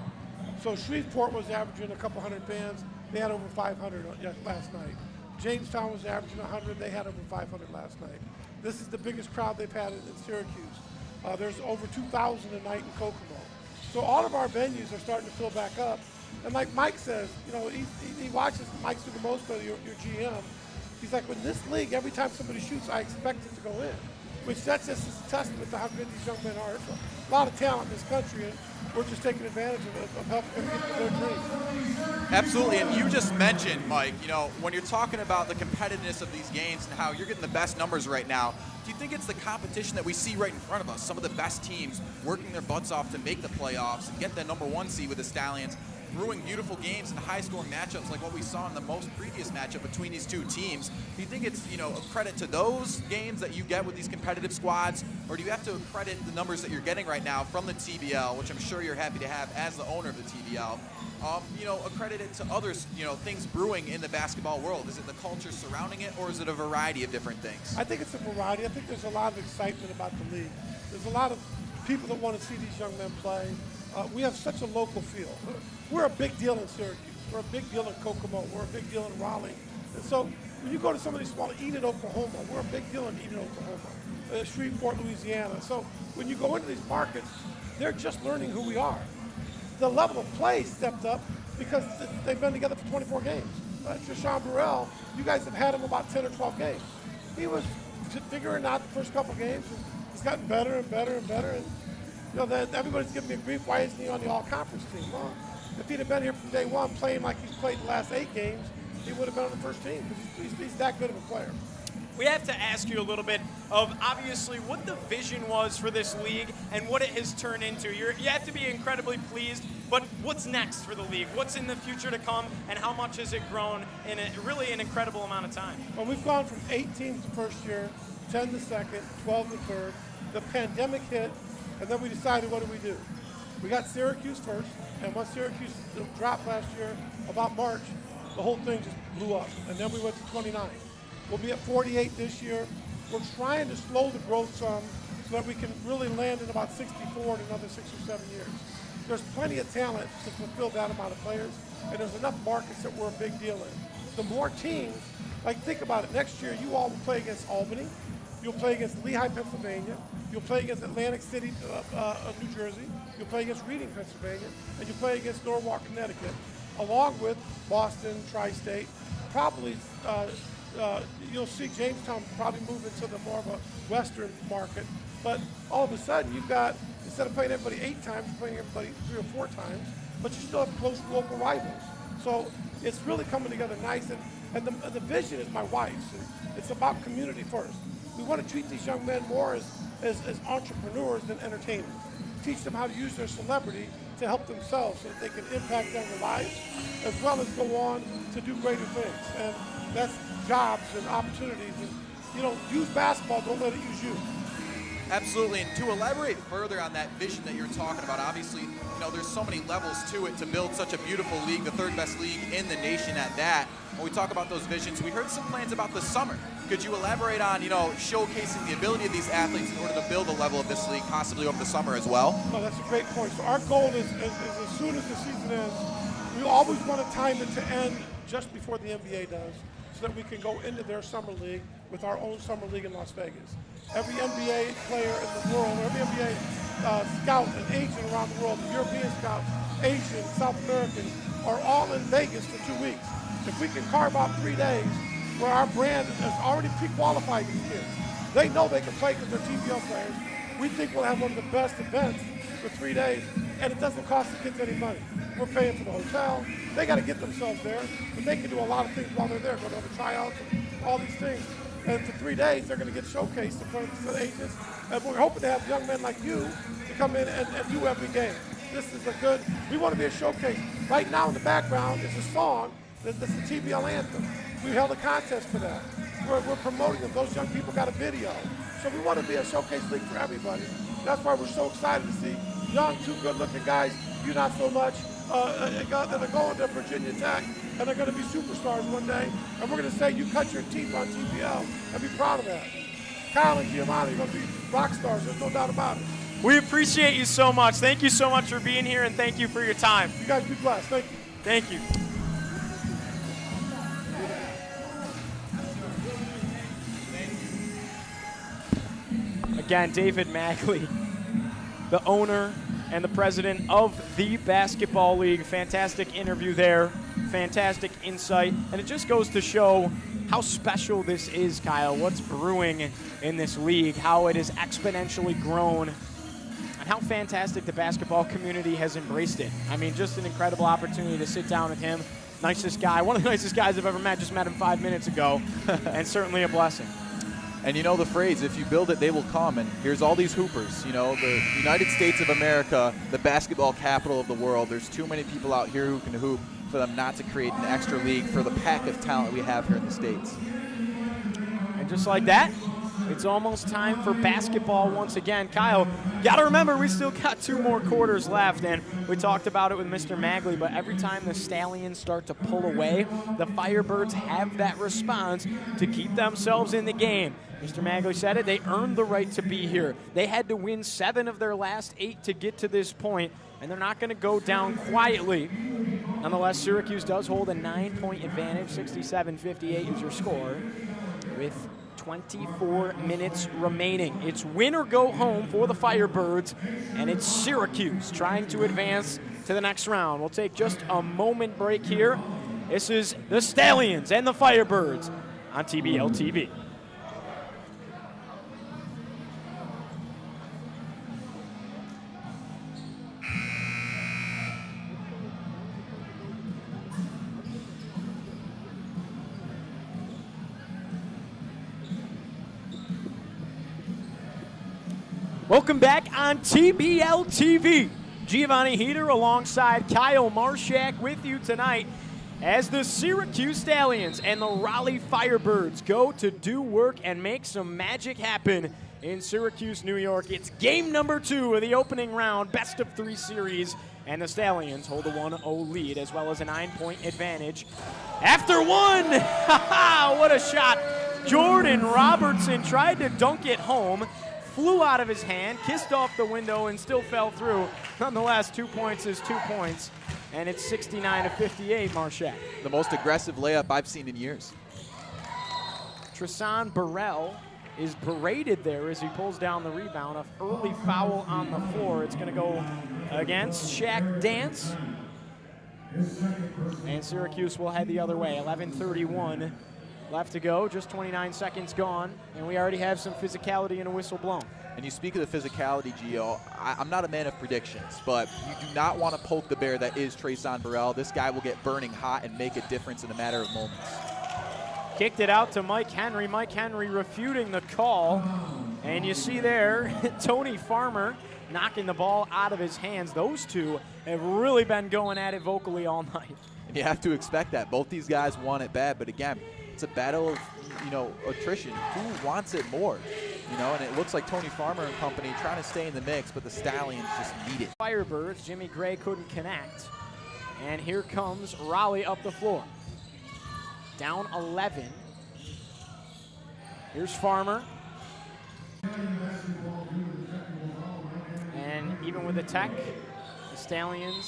So Shreveport was averaging a couple hundred fans. They had over 500 last night. Jamestown was averaging 100. They had over 500 last night. This is the biggest crowd they've had in Syracuse. There's over 2,000 a night in Kokomo. So all of our venues are starting to fill back up. And like Mike says, you know, he watches Mike's do the most of your GM. He's like, with this league, every time somebody shoots, I expect it to go in. Which that's just a testament to how good these young men are. It's a lot of talent in this country, and we're just taking advantage of helping them get to their dreams. Absolutely, and you just mentioned, Mike, you know, when you're talking about the competitiveness of these games and how you're getting the best numbers right now, do you think it's the competition that we see right in front of us, some of the best teams working their butts off to make the playoffs and get the #1 seed with the Stallions, brewing beautiful games and high-scoring matchups like what we saw in the most previous matchup between these two teams? Do you think it's, you know, a credit to those games that you get with these competitive squads, or do you have to credit the numbers that you're getting right now from the TBL, which I'm sure you're happy to have as the owner of the TBL, you know, accredit it to others, you know, things brewing in the basketball world? Is it the culture surrounding it, or is it a variety of different things? I think it's a variety. I think there's a lot of excitement about the league. There's a lot of people that want to see these young men play. We have such a local feel. We're a big deal in Syracuse. We're a big deal in Kokomo. We're a big deal in Raleigh. And so when you go to some of these small, Enid, Oklahoma, we're a big deal in Enid, Oklahoma. Shreveport, Louisiana. So when you go into these markets, they're just learning who we are. The level of play stepped up because they've been together for 24 games. Trishan Burrell, you guys have had him about 10 or 12 games. He was figuring out the first couple games. And he's gotten better and better and better. And you know, everybody's giving me a grief. Why isn't he on the all-conference team? Well, if he'd have been here from day one playing like he's played the last 8 games, he would have been on the first team because he's that good of a player. we have to ask you a little bit of obviously what the vision was for this league and what it has turned into. You have to be incredibly pleased, but what's next for the league? What's in the future to come, and how much has it grown in really an incredible amount of time? Well, we've gone from 8 teams the first year, 10 the second, 12 the third. The pandemic hit, and then we decided, what do we do? We got Syracuse first, and once Syracuse dropped last year, about March, the whole thing just blew up. And then we went to 29. We'll be at 48 this year. We're trying to slow the growth some so that we can really land in about 64 in another 6 or 7 years. There's plenty of talent to fulfill that amount of players, and there's enough markets that we're a big deal in. The more teams, like think about it, next year you all will play against Albany, you'll play against Lehigh, Pennsylvania, you'll play against Atlantic City, New Jersey, you'll play against Reading, Pennsylvania, and you'll play against Norwalk, Connecticut, along with Boston, Tri-State. Probably you'll see Jamestown probably move into the more of a western market, but all of a sudden you've got, instead of playing everybody 8 times, you're playing everybody 3 or 4 times, but you still have close local rivals. So it's really coming together nice, and the vision is my wife's. It's about community first. We want to treat these young men more as entrepreneurs than entertainers. Teach them how to use their celebrity to help themselves so that they can impact their lives, as well as go on to do greater things. And that's jobs and opportunities. And, use basketball, don't let it use you. Absolutely, and to elaborate further on that vision that you're talking about, obviously, there's so many levels to it to build such a beautiful league, the third best league in the nation at that. When we talk about those visions, we heard some plans about the summer. Could you elaborate on, showcasing the ability of these athletes in order to build a level of this league, possibly over the summer as well? No, that's a great point. So our goal is as soon as the season ends, we always want to time it to end just before the NBA does, so that we can go into their summer league with our own summer league in Las Vegas. Every NBA player in the world, every NBA scout and agent around the world, the European scouts, Asian, South American, are all in Vegas for 2 weeks. If we can carve out 3 days where our brand has already pre-qualified these kids, they know they can play because they're TBL players. We think we'll have one of the best events for 3 days, and it doesn't cost the kids any money. We're paying for the hotel. They got to get themselves there, but they can do a lot of things while they're there, go to other tryouts and all these things. And for 3 days, they're going to get showcased in front of the agents. And we're hoping to have young men like you to come in and do every game. This is we want to be a showcase. Right now in the background is a song that's the TBL anthem. We held a contest for that. We're promoting them. Those young people got a video. So we want to be a showcase league for everybody. That's why we're so excited to see young, 2 good-looking guys, you not so much, that are going to Virginia Tech, and they're going to be superstars one day. And we're going to say, you cut your teeth on TBL, and be proud of that. Kyle and Giovanni are going to be rock stars. There's no doubt about it. We appreciate you so much. Thank you so much for being here, and thank you for your time. You guys be blessed. Thank you. Thank you. Again, David Magley, the owner and the president of the Basketball League. Fantastic interview there, fantastic insight, and it just goes to show how special this is, Kyle, what's brewing in this league, how it has exponentially grown, and how fantastic the basketball community has embraced it. I mean, just an incredible opportunity to sit down with him. Nicest guy, one of the nicest guys I've ever met, just met him 5 minutes ago, and certainly a blessing. And you know the phrase, if you build it, they will come. And here's all these hoopers. The United States of America, the basketball capital of the world. There's too many people out here who can hoop for them not to create an extra league for the pack of talent we have here in the States. And just like that, it's almost time for basketball once again. Kyle, you got to remember we still got 2 more quarters left, and we talked about it with Mr. Magley, but every time the Stallions start to pull away, the Firebirds have that response to keep themselves in the game. Mr. Magley said it, they earned the right to be here. They had to win 7 of their last 8 to get to this point, and they're not going to go down quietly. Nonetheless, Syracuse does hold a 9-point advantage, 67-58 is your score, with 24 minutes remaining. It's win or go home for the Firebirds, and it's Syracuse trying to advance to the next round. We'll take just a moment break here. This is the Stallions and the Firebirds on TBL TV. Welcome back on TBL TV. Giovanni Heater alongside Kyle Marshak with you tonight as the Syracuse Stallions and the Raleigh Firebirds go to do work and make some magic happen in Syracuse, New York. It's game number 2 of the opening round, best of 3 series, and the Stallions hold a 1-0 lead as well as a 9-point advantage. After one, what a shot. Jordan Robertson tried to dunk it home, flew out of his hand, kissed off the window, and still fell through. Nonetheless, 2 points is 2 points, and it's 69-58, Marshak. The most aggressive layup I've seen in years. Tristan Burrell is berated there as he pulls down the rebound. An early foul on the floor. It's going to go against Shaq Dance. And Syracuse will head the other way. 11:31 left to go, just 29 seconds gone, and we already have some physicality and a whistle blown. And you speak of the physicality, Gio. I'm not a man of predictions, but you do not want to poke the bear that is Tristan Burrell. This guy will get burning hot and make a difference in a matter of moments. Kicked it out to Mike Henry. Mike Henry refuting the call. And you see there, Tony Farmer knocking the ball out of his hands. Those two have really been going at it vocally all night. And you have to expect that. Both these guys want it bad, but again, it's a battle of, attrition. Who wants it more? And it looks like Tony Farmer and company trying to stay in the mix, but the Stallions just need it. Firebirds, Jimmy Gray couldn't connect. And here comes Raleigh up the floor. Down 11. Here's Farmer. And even with the tech, the Stallions